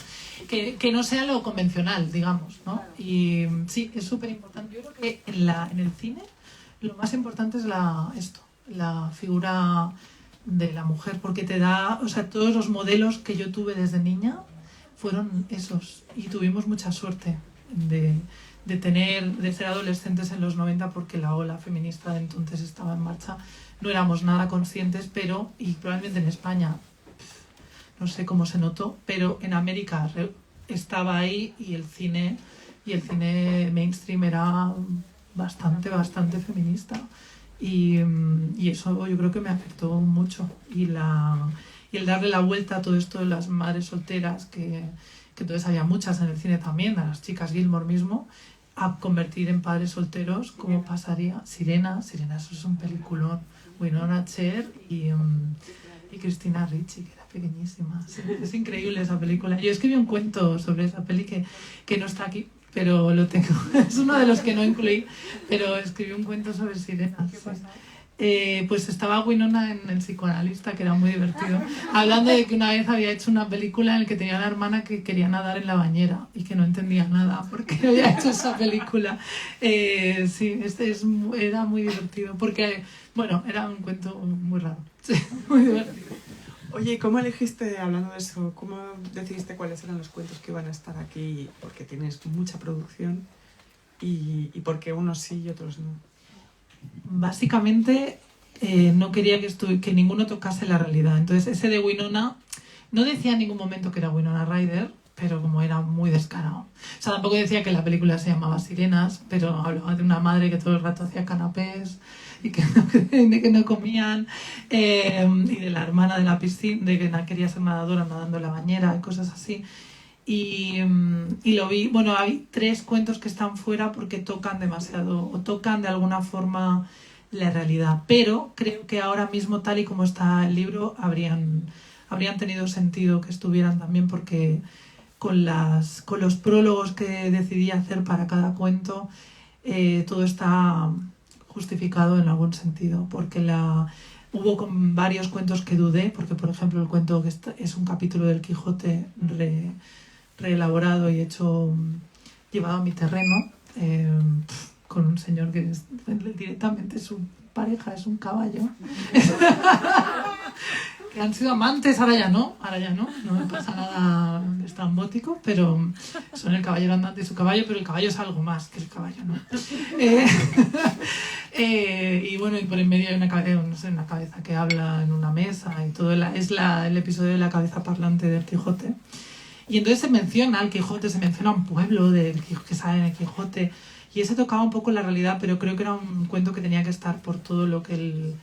Que no sea lo convencional, digamos, ¿no? Y sí, es súper importante. Yo creo que en el cine lo más importante es la figura de la mujer, porque te da... O sea, todos los modelos que yo tuve desde niña fueron esos. Y tuvimos mucha suerte de ser adolescentes en los 90, porque la ola feminista de entonces estaba en marcha. No éramos nada conscientes, y probablemente en España, no sé cómo se notó, pero en América estaba ahí, y el cine mainstream era bastante feminista. Y eso yo creo que me afectó mucho. Y el darle la vuelta a todo esto de las madres solteras, que entonces había muchas en el cine también, a las chicas Gilmore mismo, a convertir en padres solteros, ¿cómo pasaría? Sirena, eso es un peliculón. Winona Cher y Christina Ricci, que era pequeñísima. Sí, es increíble esa película. Yo escribí un cuento sobre esa peli que no está aquí, pero lo tengo. Es uno de los que no incluí, pero escribí un cuento sobre sirenas. Sí. Pues estaba Winona en El psicoanalista, que era muy divertido, hablando de que una vez había hecho una película en la que tenía una hermana que quería nadar en la bañera y que no entendía nada porque había hecho esa película. Sí, era muy divertido porque, bueno, era un cuento muy raro. Sí, muy divertido. Oye, ¿cómo elegiste, hablando de eso, cómo decidiste cuáles eran los cuentos que iban a estar aquí? Porque tienes mucha producción y por qué unos sí y otros no. Básicamente no quería que ninguno tocase la realidad. Entonces ese de Winona, no decía en ningún momento que era Winona Ryder, pero como era muy descarado. O sea, tampoco decía que la película se llamaba Sirenas, pero hablaba de una madre que todo el rato hacía canapés y que no comían, y de la hermana de la piscina, de que quería ser nadadora nadando en la bañera y cosas así. Y lo vi, bueno, hay 3 cuentos que están fuera porque tocan demasiado o tocan de alguna forma la realidad, pero creo que ahora mismo, tal y como está el libro, habrían tenido sentido que estuvieran también, porque con los prólogos que decidí hacer para cada cuento, todo está justificado en algún sentido, porque hubo con varios cuentos que dudé, porque por ejemplo el cuento que es un capítulo del Quijote reelaborado y llevado a mi terreno, con un señor que directamente su pareja es un caballo. que han sido amantes, ahora ya no me pasa nada estrambótico, pero son el caballero andante y su caballo, pero el caballo es algo más que el caballo, ¿no? Y bueno, y por en medio hay una cabeza que habla en una mesa y todo el episodio de la cabeza parlante del Quijote. Y entonces se menciona al Quijote, se menciona un pueblo que sale en el Quijote, y ese tocaba un poco la realidad, pero creo que era un cuento que tenía que estar por todo lo que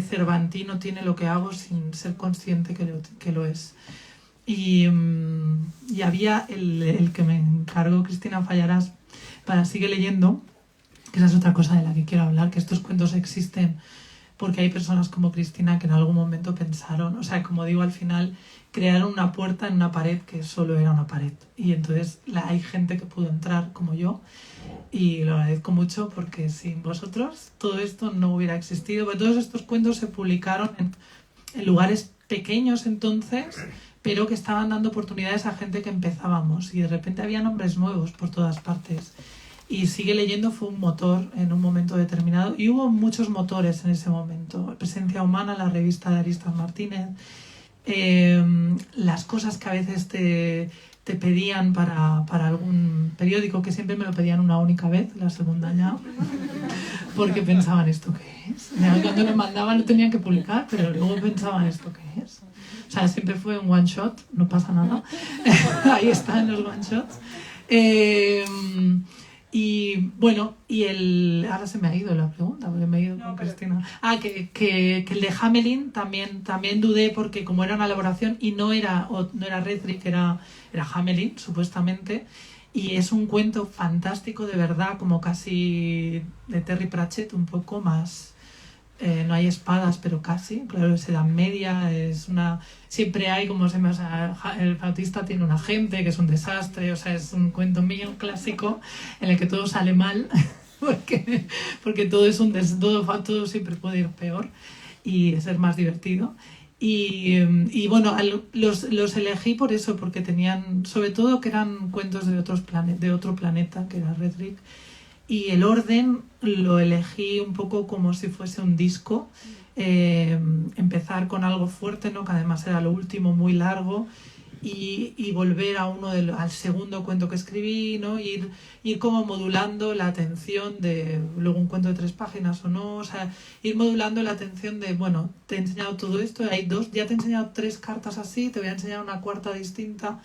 Cervantino tiene lo que hago sin ser consciente que lo es. Y había el que me encargó Cristina Fallarás para Sigue Leyendo, que esa es otra cosa de la que quiero hablar, que estos cuentos existen porque hay personas como Cristina que en algún momento pensaron, o sea, como digo, al final crearon una puerta en una pared que solo era una pared. Y entonces hay gente que pudo entrar como yo, y lo agradezco mucho porque sin vosotros todo esto no hubiera existido. Porque todos estos cuentos se publicaron en lugares pequeños entonces, pero que estaban dando oportunidades a gente que empezábamos, y de repente había nombres nuevos por todas partes. Y Sigue Leyendo fue un motor en un momento determinado, y hubo muchos motores en ese momento. Presencia Humana, la revista de Aristas Martínez, las cosas que a veces te pedían para algún periódico, que siempre me lo pedían una única vez, la segunda ya, porque pensaban, ¿esto qué es? Cuando lo mandaban lo tenían que publicar, pero luego pensaban, ¿esto qué es? O sea, siempre fue un one shot, no pasa nada. Ahí están los one shots. Y bueno, ahora se me ha ido la pregunta, porque me he ido con Cristina. Que el de Hamelin también dudé, porque como era una elaboración y no era Redrick, era Hamelin, supuestamente. Y es un cuento fantástico, de verdad, como casi de Terry Pratchett, un poco más. No hay espadas, pero casi, claro, es Edad Media, siempre hay, el Bautista tiene un agente que es un desastre, o sea, es un cuento mío clásico en el que todo sale mal, porque todo es todo siempre puede ir peor y ser más divertido. Y bueno, los elegí por eso, porque tenían, sobre todo, que eran cuentos de otro planeta, que era Redrick. Y el orden lo elegí un poco como si fuese un disco. Empezar con algo fuerte, ¿no? Que además era lo último, muy largo, y volver al segundo cuento que escribí, ¿no? Ir como modulando la atención de luego un cuento de 3 páginas o no, o sea, ir modulando la atención de, bueno, te he enseñado todo esto, ya te he enseñado 3 cartas así, te voy a enseñar una cuarta distinta.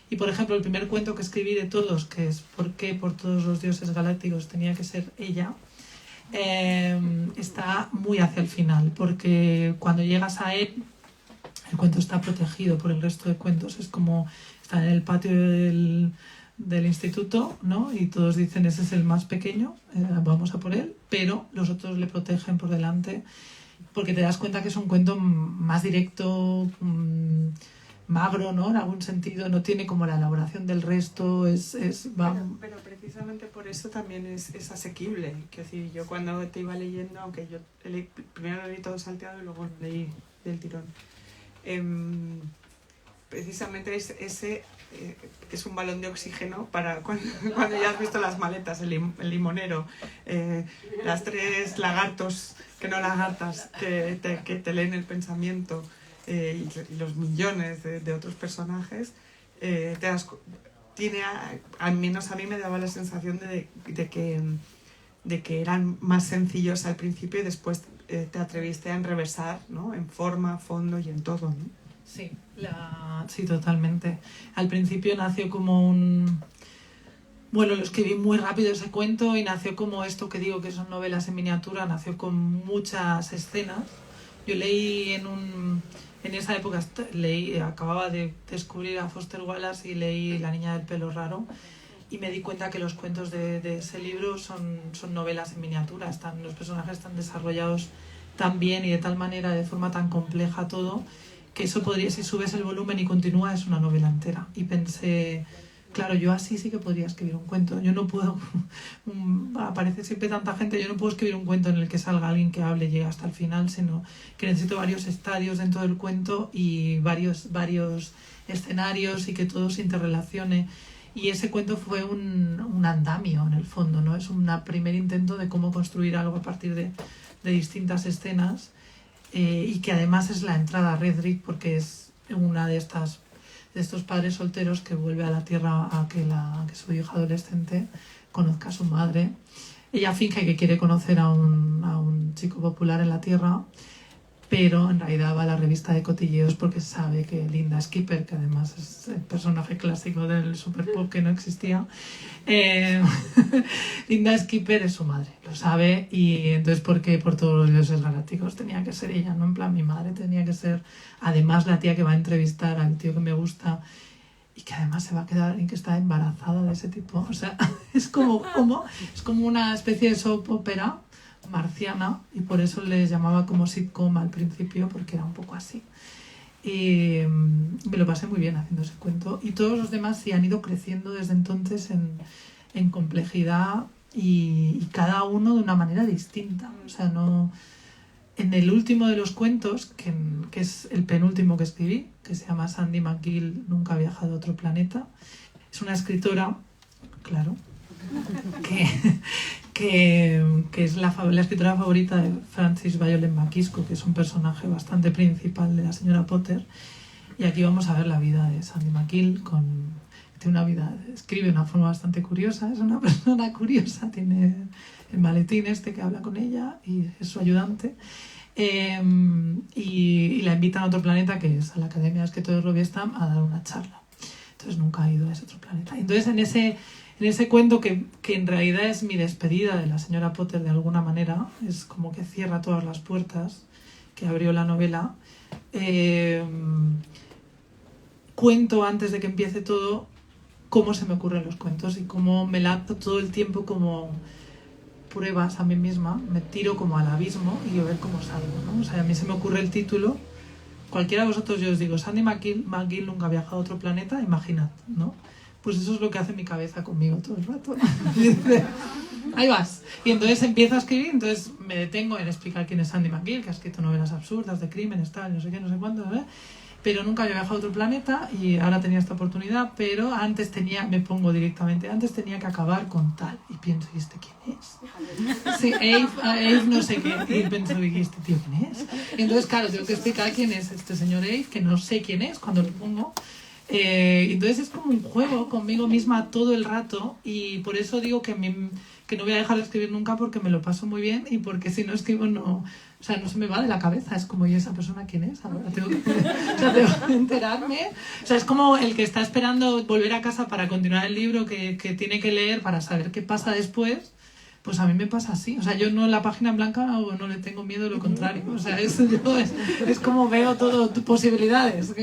Y, por ejemplo, el primer cuento que escribí de todos, que es ¿Por qué por todos los dioses galácticos tenía que ser ella?, está muy hacia el final, porque cuando llegas a él, el cuento está protegido por el resto de cuentos. Es como está en el patio del instituto, ¿no? Y todos dicen, ese es el más pequeño, vamos a por él, pero los otros le protegen por delante, porque te das cuenta que es un cuento más directo, magro, ¿no? En algún sentido, no tiene como la elaboración del resto, pero precisamente por eso también es asequible. Quiero decir, yo cuando te iba leyendo, aunque yo primero lo leí todo salteado y luego lo leí del tirón, precisamente ese es un balón de oxígeno para cuando ya has visto las maletas, el limonero, las 3 lagartos, que no lagartas, que te leen el pensamiento, y los millones de otros personajes, al menos a mí me daba la sensación de que eran más sencillos al principio, y después te atreviste a enrevesar, ¿no? En forma, fondo y en todo, ¿no? Sí, sí, totalmente. Al principio nació como bueno, lo escribí muy rápido ese cuento, y nació como esto que digo que son novelas en miniatura, nació con muchas escenas. Yo leí en esa época acababa de descubrir a Foster Wallace y leí La niña del pelo raro, y me di cuenta que los cuentos de ese libro son novelas en miniatura. Los personajes están desarrollados tan bien y de tal manera, de forma tan compleja todo, que eso podría, si subes el volumen y continúa, es una novela entera. Y pensé, claro, yo así sí que podría escribir un cuento. Yo no puedo, aparece siempre tanta gente, yo no puedo escribir un cuento en el que salga alguien que hable y llegue hasta el final, sino que necesito varios estadios dentro del cuento y varios escenarios, y que todo se interrelacione. Y ese cuento fue un andamio, en el fondo, ¿no? Es un primer intento de cómo construir algo a partir de distintas escenas. y que además es la entrada a Redrick porque es una de estos padres solteros que vuelve a la Tierra a que su hija adolescente conozca a su madre. Ella finge que quiere conocer a un chico popular en la Tierra, pero en realidad va a la revista de cotilleos porque sabe que Linda Skipper, que además es el personaje clásico del Superpop que no existía, Linda Skipper es su madre, lo sabe, y entonces porque por todos los dioses galácticos tenía que ser ella, no en plan mi madre, tenía que ser además la tía que va a entrevistar al tío que me gusta y que además se va a quedar en que está embarazada de ese tipo. O sea, es como una especie de soap opera marciana y por eso les llamaba como sitcom al principio porque era un poco así. Y me lo pasé muy bien haciendo ese cuento y todos los demás sí han ido creciendo desde entonces en complejidad y cada uno de una manera distinta. O sea, no... En el último de los cuentos, que es el penúltimo que escribí, que se llama Sandy McGill, Nunca ha viajado a otro planeta, es una escritora, claro, que es la escritora favorita de Frances Violet McKisco, que es un personaje bastante principal de la señora Potter. Y aquí vamos a ver la vida de Sandy McGill. Tiene una vida, escribe de una forma bastante curiosa, es una persona curiosa, tiene el maletín este que habla con ella y es su ayudante. Y la invitan a otro planeta, que es a la Academia de Escritores Robiestam, a dar una charla. Entonces nunca ha ido a ese otro planeta. Entonces en ese cuento que en realidad es mi despedida de la señora Potter de alguna manera, es como que cierra todas las puertas que abrió la novela, cuento antes de que empiece todo cómo se me ocurren los cuentos y cómo me lanzo todo el tiempo como pruebas a mí misma, me tiro como al abismo y a ver cómo salgo, ¿no? O sea, a mí se me ocurre el título, cualquiera de vosotros yo os digo, Sandy McGill nunca ha viajado a otro planeta, imaginad, ¿no? Pues eso es lo que hace mi cabeza conmigo todo el rato. Ahí vas. Y entonces empiezo a escribir, entonces me detengo en explicar quién es Sandy McGill, que ha escrito novelas absurdas de crímenes, tal, no sé qué, no sé cuánto, ¿eh? Pero nunca había viajado a otro planeta y ahora tenía esta oportunidad, pero antes tenía que acabar con tal. Y pienso, ¿y este quién es? Sí, Abe no sé qué. Y pienso, ¿y este tío quién es? Y entonces, claro, tengo que explicar quién es este señor Abe, que no sé quién es cuando lo pongo. Entonces es como un juego conmigo misma todo el rato y por eso digo que no voy a dejar de escribir nunca porque me lo paso muy bien y porque si no escribo no se me va de la cabeza. Es como, ¿y esa persona quién es? Ahora tengo que enterarme. O sea, es como el que está esperando volver a casa para continuar el libro que tiene que leer para saber qué pasa después. Pues a mí me pasa así. O sea, yo no en la página en blanca no le tengo miedo, lo contrario. O sea, es como veo todo posibilidades.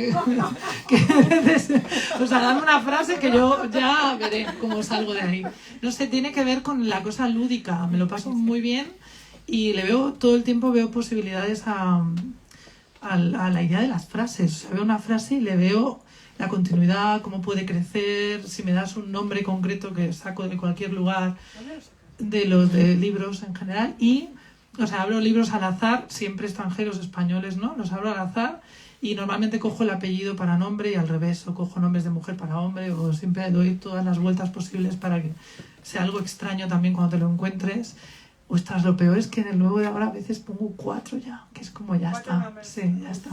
O sea, dame una frase que yo ya veré cómo salgo de ahí. No sé, tiene que ver con la cosa lúdica. Me lo paso muy bien y todo el tiempo veo posibilidades a la idea de las frases. O sea, veo una frase y le veo la continuidad, cómo puede crecer, si me das un nombre concreto que saco de cualquier lugar de los de libros en general y, o sea, abro libros al azar, siempre extranjeros, españoles, ¿no? Los abro al azar y normalmente cojo el apellido para nombre y al revés, o cojo nombres de mujer para hombre, o siempre doy todas las vueltas posibles para que sea algo extraño también cuando te lo encuentres. Ostras, lo peor es que en el nuevo de ahora a veces pongo 4 ya, que es como ya está. Sí, ya está.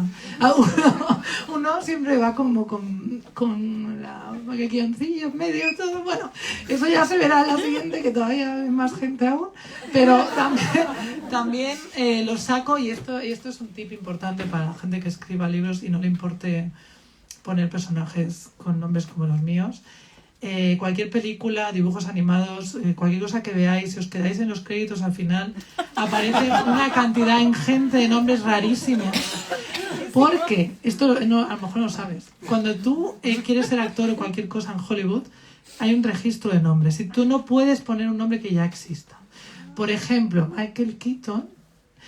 Uno siempre va como con el guioncillo en medio, todo. Bueno, eso ya se verá en la siguiente, que todavía hay más gente aún. Pero también lo saco, y esto es un tip importante para la gente que escriba libros y no le importe poner personajes con nombres como los míos. Cualquier película, dibujos animados, cualquier cosa que veáis, si os quedáis en los créditos al final, aparece una cantidad ingente de nombres rarísimos. Porque, esto a lo mejor no lo sabes, cuando tú quieres ser actor o cualquier cosa en Hollywood, hay un registro de nombres y tú no puedes poner un nombre que ya exista. Por ejemplo, Michael Keaton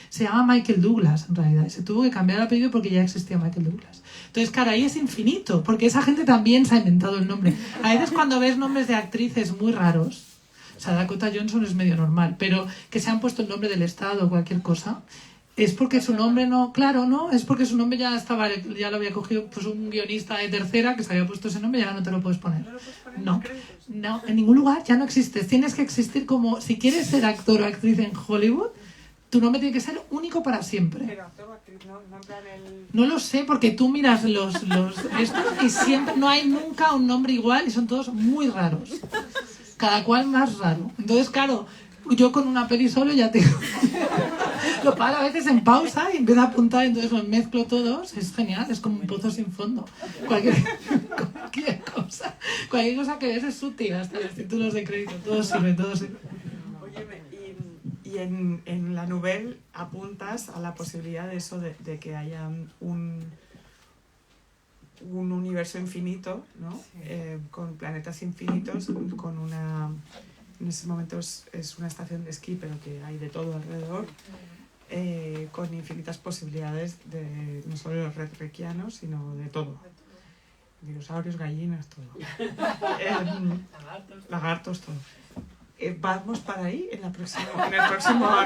se llama Michael Douglas en realidad y se tuvo que cambiar el apellido porque ya existía Michael Douglas. Entonces, claro, ahí es infinito, porque esa gente también se ha inventado el nombre. A veces cuando ves nombres de actrices muy raros, o sea, Dakota Johnson es medio normal, pero que se han puesto el nombre del estado o cualquier cosa, es porque su nombre no, claro, ¿no? Es porque su nombre ya lo había cogido pues un guionista de tercera que se había puesto ese nombre y ahora no te lo puedes poner. No, en ningún lugar ya no existes. Tienes que existir como, si quieres ser actor o actriz en Hollywood, tu nombre tiene que ser único para siempre. Pero actor o actriz, no en plan el... No lo sé, porque tú miras estos y siempre no hay nunca un nombre igual y son todos muy raros. Cada cual más raro. Entonces, claro, yo con una peli solo ya tengo... Lo paro a veces en pausa y empiezo a apuntar, entonces los mezclo todos. Es genial, es como un pozo sin fondo. Cualquier cosa que ves es útil, hasta los títulos de crédito. Todo sirve, todo sirve. Óyeme, y en la novela apuntas a la posibilidad de eso, de que haya un universo infinito, ¿no? Sí. Con planetas infinitos, con una... En ese momento es una estación de esquí, pero que hay de todo alrededor, con infinitas posibilidades de no solo los redrequianos, sino de todo. Dinosaurios, gallinas, todo. Lagartos, todo. ¿Vamos para ahí en el próximo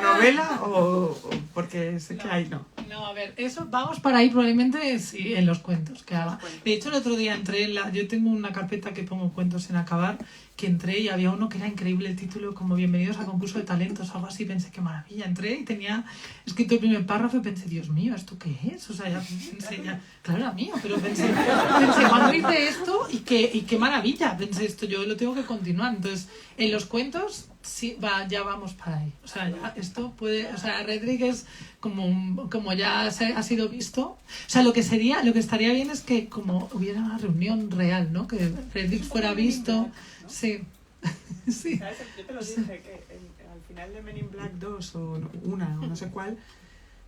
novela o porque sé que hay no? No, a ver, eso vamos para ahí probablemente sí, en los cuentos que haga. De hecho, el otro día entré yo tengo una carpeta que pongo cuentos sin acabar, que entré y había uno que era increíble, el título como Bienvenidos al concurso de talentos, algo así, pensé qué maravilla, entré y tenía escrito el primer párrafo y pensé, Dios mío, ¿esto qué es? O sea, ya pensé, claro, era mío, pero pensé cuando hice esto y qué maravilla, pensé esto, yo lo tengo que continuar. Entonces, en los cuentos sí, ya vamos para ahí. O sea, ya esto puede, o sea, Redrick es como ya ha sido visto. O sea, lo que estaría bien es que como hubiera una reunión real, ¿no? Que Redrick fuera visto. Sí. Sí. ¿Sabes? Yo te lo dije, que al final de Men in Black 2 o no sé cuál,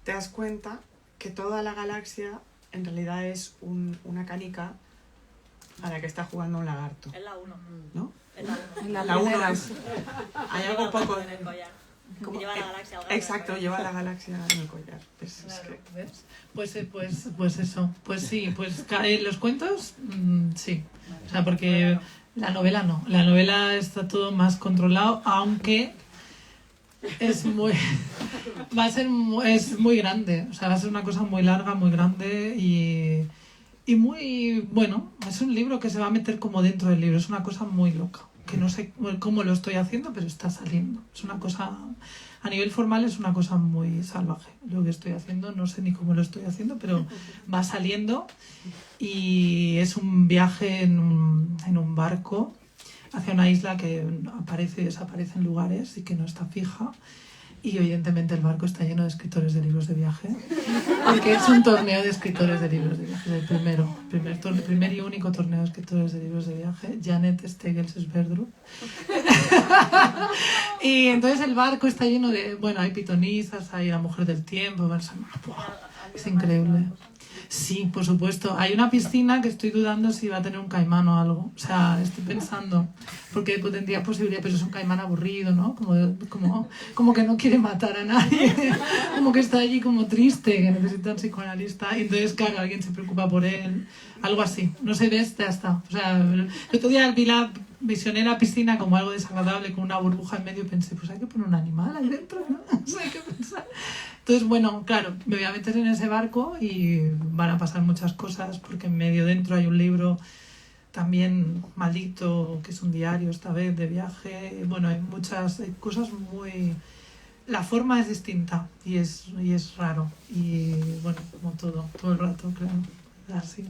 te das cuenta que toda la galaxia en realidad es una canica a la que está jugando un lagarto. Es la 1. ¿No? Es la 1. La 1 es... Hay algo poco... En el collar. Como, Lleva la galaxia al gato. exacto, lleva la galaxia en el collar. Es Claro, que... ¿ves? Pues eso, pues sí, pues los cuentos, sí. O sea, porque la novela no. La novela está todo más controlado, aunque es muy grande. O sea, va a ser una cosa muy larga, muy grande y muy, bueno, es un libro que se va a meter como dentro del libro. Es una cosa muy loca, que no sé cómo lo estoy haciendo, pero está saliendo. Es una cosa, a nivel formal es una cosa muy salvaje lo que estoy haciendo. No sé ni cómo lo estoy haciendo, pero va saliendo y es un viaje en un barco hacia una isla que aparece y desaparece en lugares y que no está fija. Y evidentemente el barco está lleno de escritores de libros de viaje, porque es un torneo de escritores de libros de viaje, el primer y único torneo de escritores de libros de viaje, Janet Stegels Sverdrup. Y entonces el barco está lleno de, bueno, hay pitonisas, hay la mujer del tiempo, es increíble. Sí, por supuesto. Hay una piscina que estoy dudando si va a tener un caimán o algo. O sea, estoy pensando, porque tendría posibilidad, pero es un caimán aburrido, ¿no? Como que no quiere matar a nadie. Como que está allí como triste, que necesita un psicoanalista. Y entonces, claro, alguien se preocupa por él. Algo así. No sé, ves, ya está. O sea, el otro día visioné la piscina como algo desagradable con una burbuja en medio y pensé, pues hay que poner un animal ahí dentro, ¿no? O sea, hay que pensar. Entonces, bueno, claro, me voy a meter en ese barco y van a pasar muchas cosas porque en medio dentro hay un libro también maldito, que es un diario esta vez de viaje. Bueno, hay cosas muy... La forma es distinta y es raro. Y bueno, como todo el rato, claro. Así.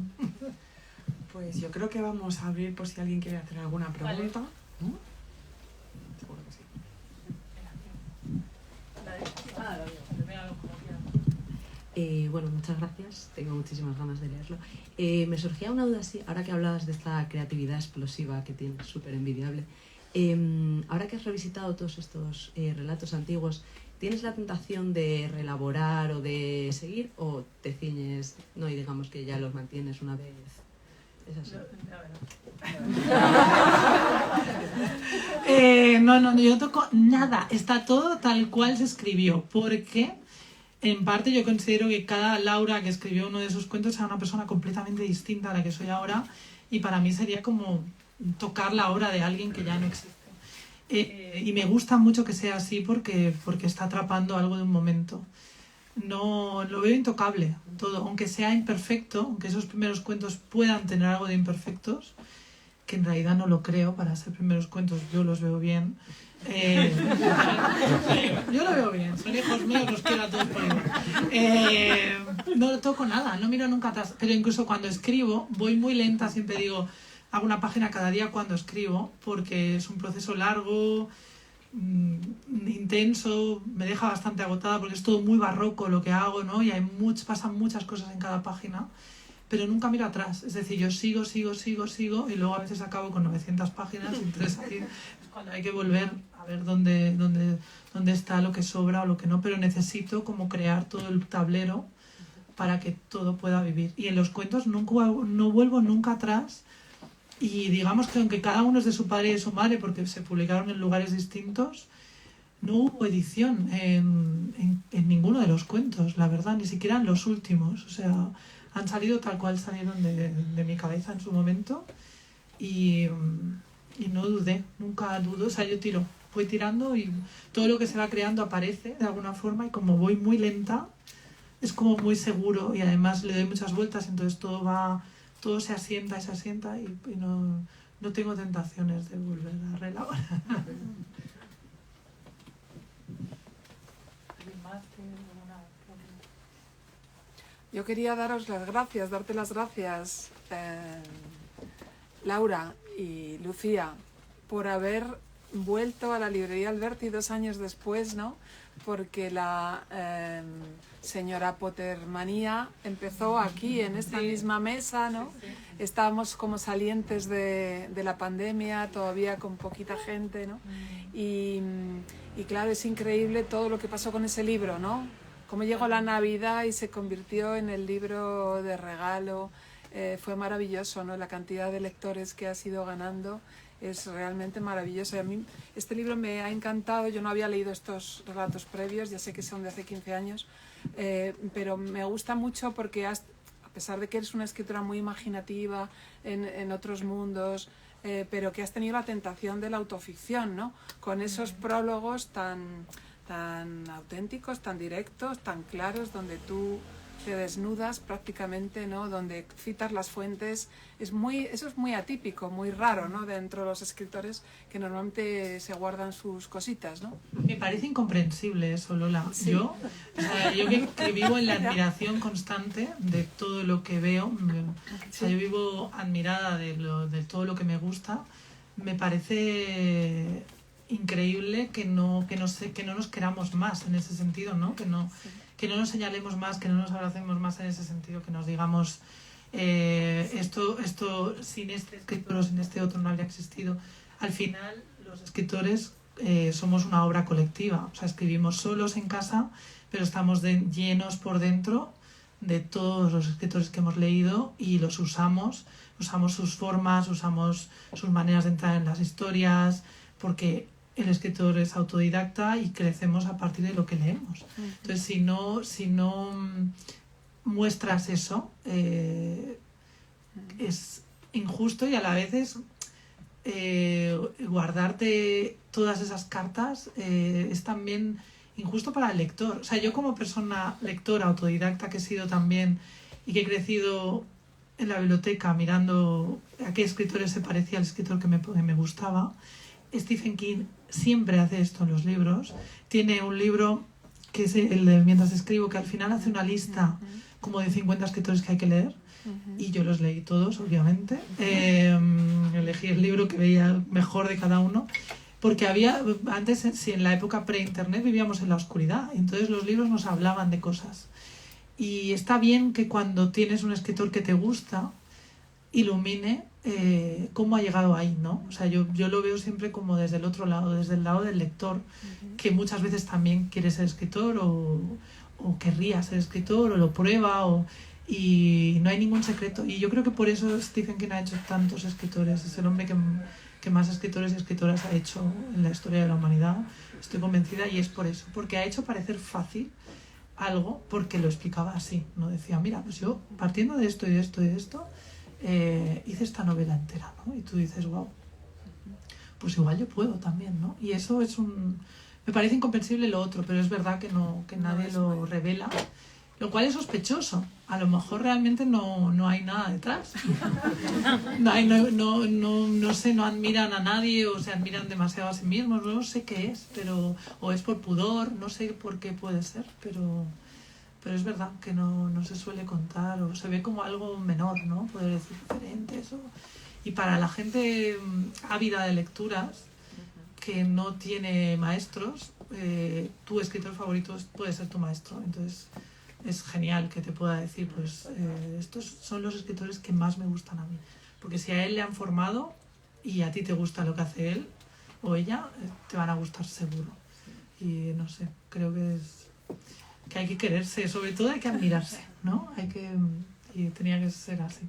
Pues yo creo que vamos a abrir por si alguien quiere hacer alguna pregunta. ¿No? Seguro que sí. Bueno, muchas gracias. Tengo muchísimas ganas de leerlo. Me surgía una duda así, ahora que hablabas de esta creatividad explosiva que tienes, súper envidiable. Ahora que has revisitado todos estos relatos antiguos, ¿tienes la tentación de reelaborar o de seguir o te ciñes, no, y digamos que ya los mantienes una vez? ¿Es así? No, yo no toco nada. Está todo tal cual se escribió, porque en parte yo considero que cada Laura que escribió uno de esos cuentos era una persona completamente distinta a la que soy ahora, y para mí sería como tocar la obra de alguien que ya no existe. Y me gusta mucho que sea así porque está atrapando algo de un momento. No lo veo intocable todo, aunque sea imperfecto, aunque esos primeros cuentos puedan tener algo de imperfectos, que en realidad no lo creo, para ser primeros cuentos yo los veo bien. Yo lo veo bien, son hijos míos, los quiero a todos por igual. No toco nada, no miro nunca atrás, pero incluso cuando escribo voy muy lenta, siempre digo, hago una página cada día cuando escribo, porque es un proceso largo, intenso, me deja bastante agotada porque es todo muy barroco lo que hago, ¿no? Y pasan muchas cosas en cada página, pero nunca miro atrás, es decir, yo sigo y luego a veces acabo con 900 páginas y entonces ahí es cuando hay que volver a ver dónde está lo que sobra o lo que no, pero necesito como crear todo el tablero para que todo pueda vivir. Y en los cuentos no vuelvo nunca atrás. Y digamos que aunque cada uno es de su padre y de su madre, porque se publicaron en lugares distintos, no hubo edición en ninguno de los cuentos, la verdad, ni siquiera en los últimos. O sea, han salido tal cual salieron de mi cabeza en su momento y no dudé, nunca dudo. O sea, yo voy tirando y todo lo que se va creando aparece de alguna forma y como voy muy lenta, es como muy seguro y además le doy muchas vueltas, entonces todo se asienta y no tengo tentaciones de volver a relaborar. Yo quería darte las gracias, Laura y Lucía, por haber vuelto a la librería Alberti 2 años después, ¿no? Porque la señora Pottermanía empezó aquí, en esta misma mesa, ¿no? Estábamos como salientes de la pandemia, todavía con poquita gente, ¿no? Y claro, es increíble todo lo que pasó con ese libro, ¿no? Cómo llegó la Navidad y se convirtió en el libro de regalo. Fue maravilloso, ¿no? La cantidad de lectores que has ido ganando es realmente maravilloso. Y a mí este libro me ha encantado. Yo no había leído estos relatos previos, ya sé que son de hace 15 años, pero me gusta mucho porque a pesar de que eres una escritora muy imaginativa en otros mundos, pero que has tenido la tentación de la autoficción, ¿no? Con esos prólogos tan auténticos, tan directos, tan claros, donde tú te desnudas prácticamente, ¿no? Donde citas las fuentes. Eso es muy atípico, muy raro, ¿no? Dentro de los escritores que normalmente se guardan sus cositas, ¿no? Me parece incomprensible eso, Lola. Sí. Yo que vivo en la admiración constante de todo lo que veo, yo vivo admirada de todo lo que me gusta. Me parece increíble que no nos queramos más en ese sentido, ¿no? Que no nos señalemos más, que no nos abracemos más en ese sentido, que nos digamos esto sin este escritor o sin este otro no habría existido. Al final los escritores somos una obra colectiva, o sea, escribimos solos en casa, pero estamos llenos por dentro de todos los escritores que hemos leído y los usamos sus formas, usamos sus maneras de entrar en las historias, porque el escritor es autodidacta y crecemos a partir de lo que leemos. Entonces, si no muestras eso, es injusto y a la vez es guardarte todas esas cartas es también injusto para el lector. O sea, yo como persona lectora autodidacta que he sido también y que he crecido en la biblioteca mirando a qué escritores se parecía al escritor que me gustaba, Stephen King siempre hace esto en los libros. Tiene un libro que es el de Mientras escribo, que al final hace una lista como de 50 escritores que hay que leer, y yo los leí todos, obviamente. Elegí el libro que veía mejor de cada uno, porque antes, si en la época pre-internet vivíamos en la oscuridad, entonces los libros nos hablaban de cosas. Y está bien que cuando tienes un escritor que te gusta, ilumine cómo ha llegado ahí, ¿no? O sea, yo lo veo siempre como desde el otro lado, desde el lado del lector, que muchas veces también quiere ser escritor o querría ser escritor o lo prueba y no hay ningún secreto. Y yo creo que por eso Stephen King ha hecho tantos escritores. Es el hombre que más escritores y escritoras ha hecho en la historia de la humanidad. Estoy convencida, y es por eso, porque ha hecho parecer fácil algo, porque lo explicaba así, no decía, mira, pues yo partiendo de esto y de esto y de esto hice esta novela entera, ¿no? Y tú dices, wow, pues igual yo puedo también, ¿no? Y eso me parece incomprensible lo otro, pero es verdad que nadie lo revela. Lo cual es sospechoso. A lo mejor realmente no hay nada detrás. No sé, no admiran a nadie o se admiran demasiado a sí mismos. No sé qué es, pero o es por pudor, no sé por qué puede ser, pero es verdad que no se suele contar o se ve como algo menor, ¿no? Poder decir diferente, eso. Y para la gente ávida de lecturas, que no tiene maestros, tu escritor favorito puede ser tu maestro. Entonces es genial que te pueda decir, pues estos son los escritores que más me gustan a mí. Porque si a él le han formado y a ti te gusta lo que hace él o ella, te van a gustar seguro. Y no sé, creo que hay que quererse, sobre todo hay que admirarse, ¿no? Y tenía que ser así.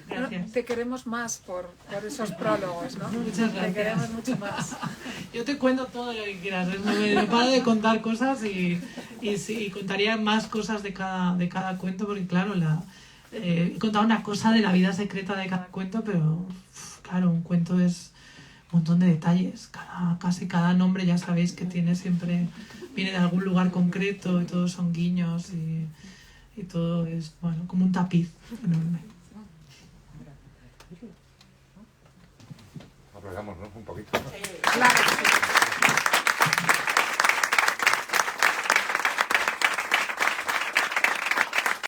Gracias. Te queremos más por esos prólogos, ¿no? Muchas gracias. Te queremos mucho más. Yo te cuento todo lo que quieras, no paro de contar cosas y contaría más cosas de cada cuento, porque claro, he contado una cosa de la vida secreta de cada cuento, pero claro, un cuento es un montón de detalles. Casi cada nombre ya sabéis que viene de algún lugar concreto y todos son guiños y todo es, bueno, como un tapiz enorme. Aplaudamos, ¿no? Un poquito.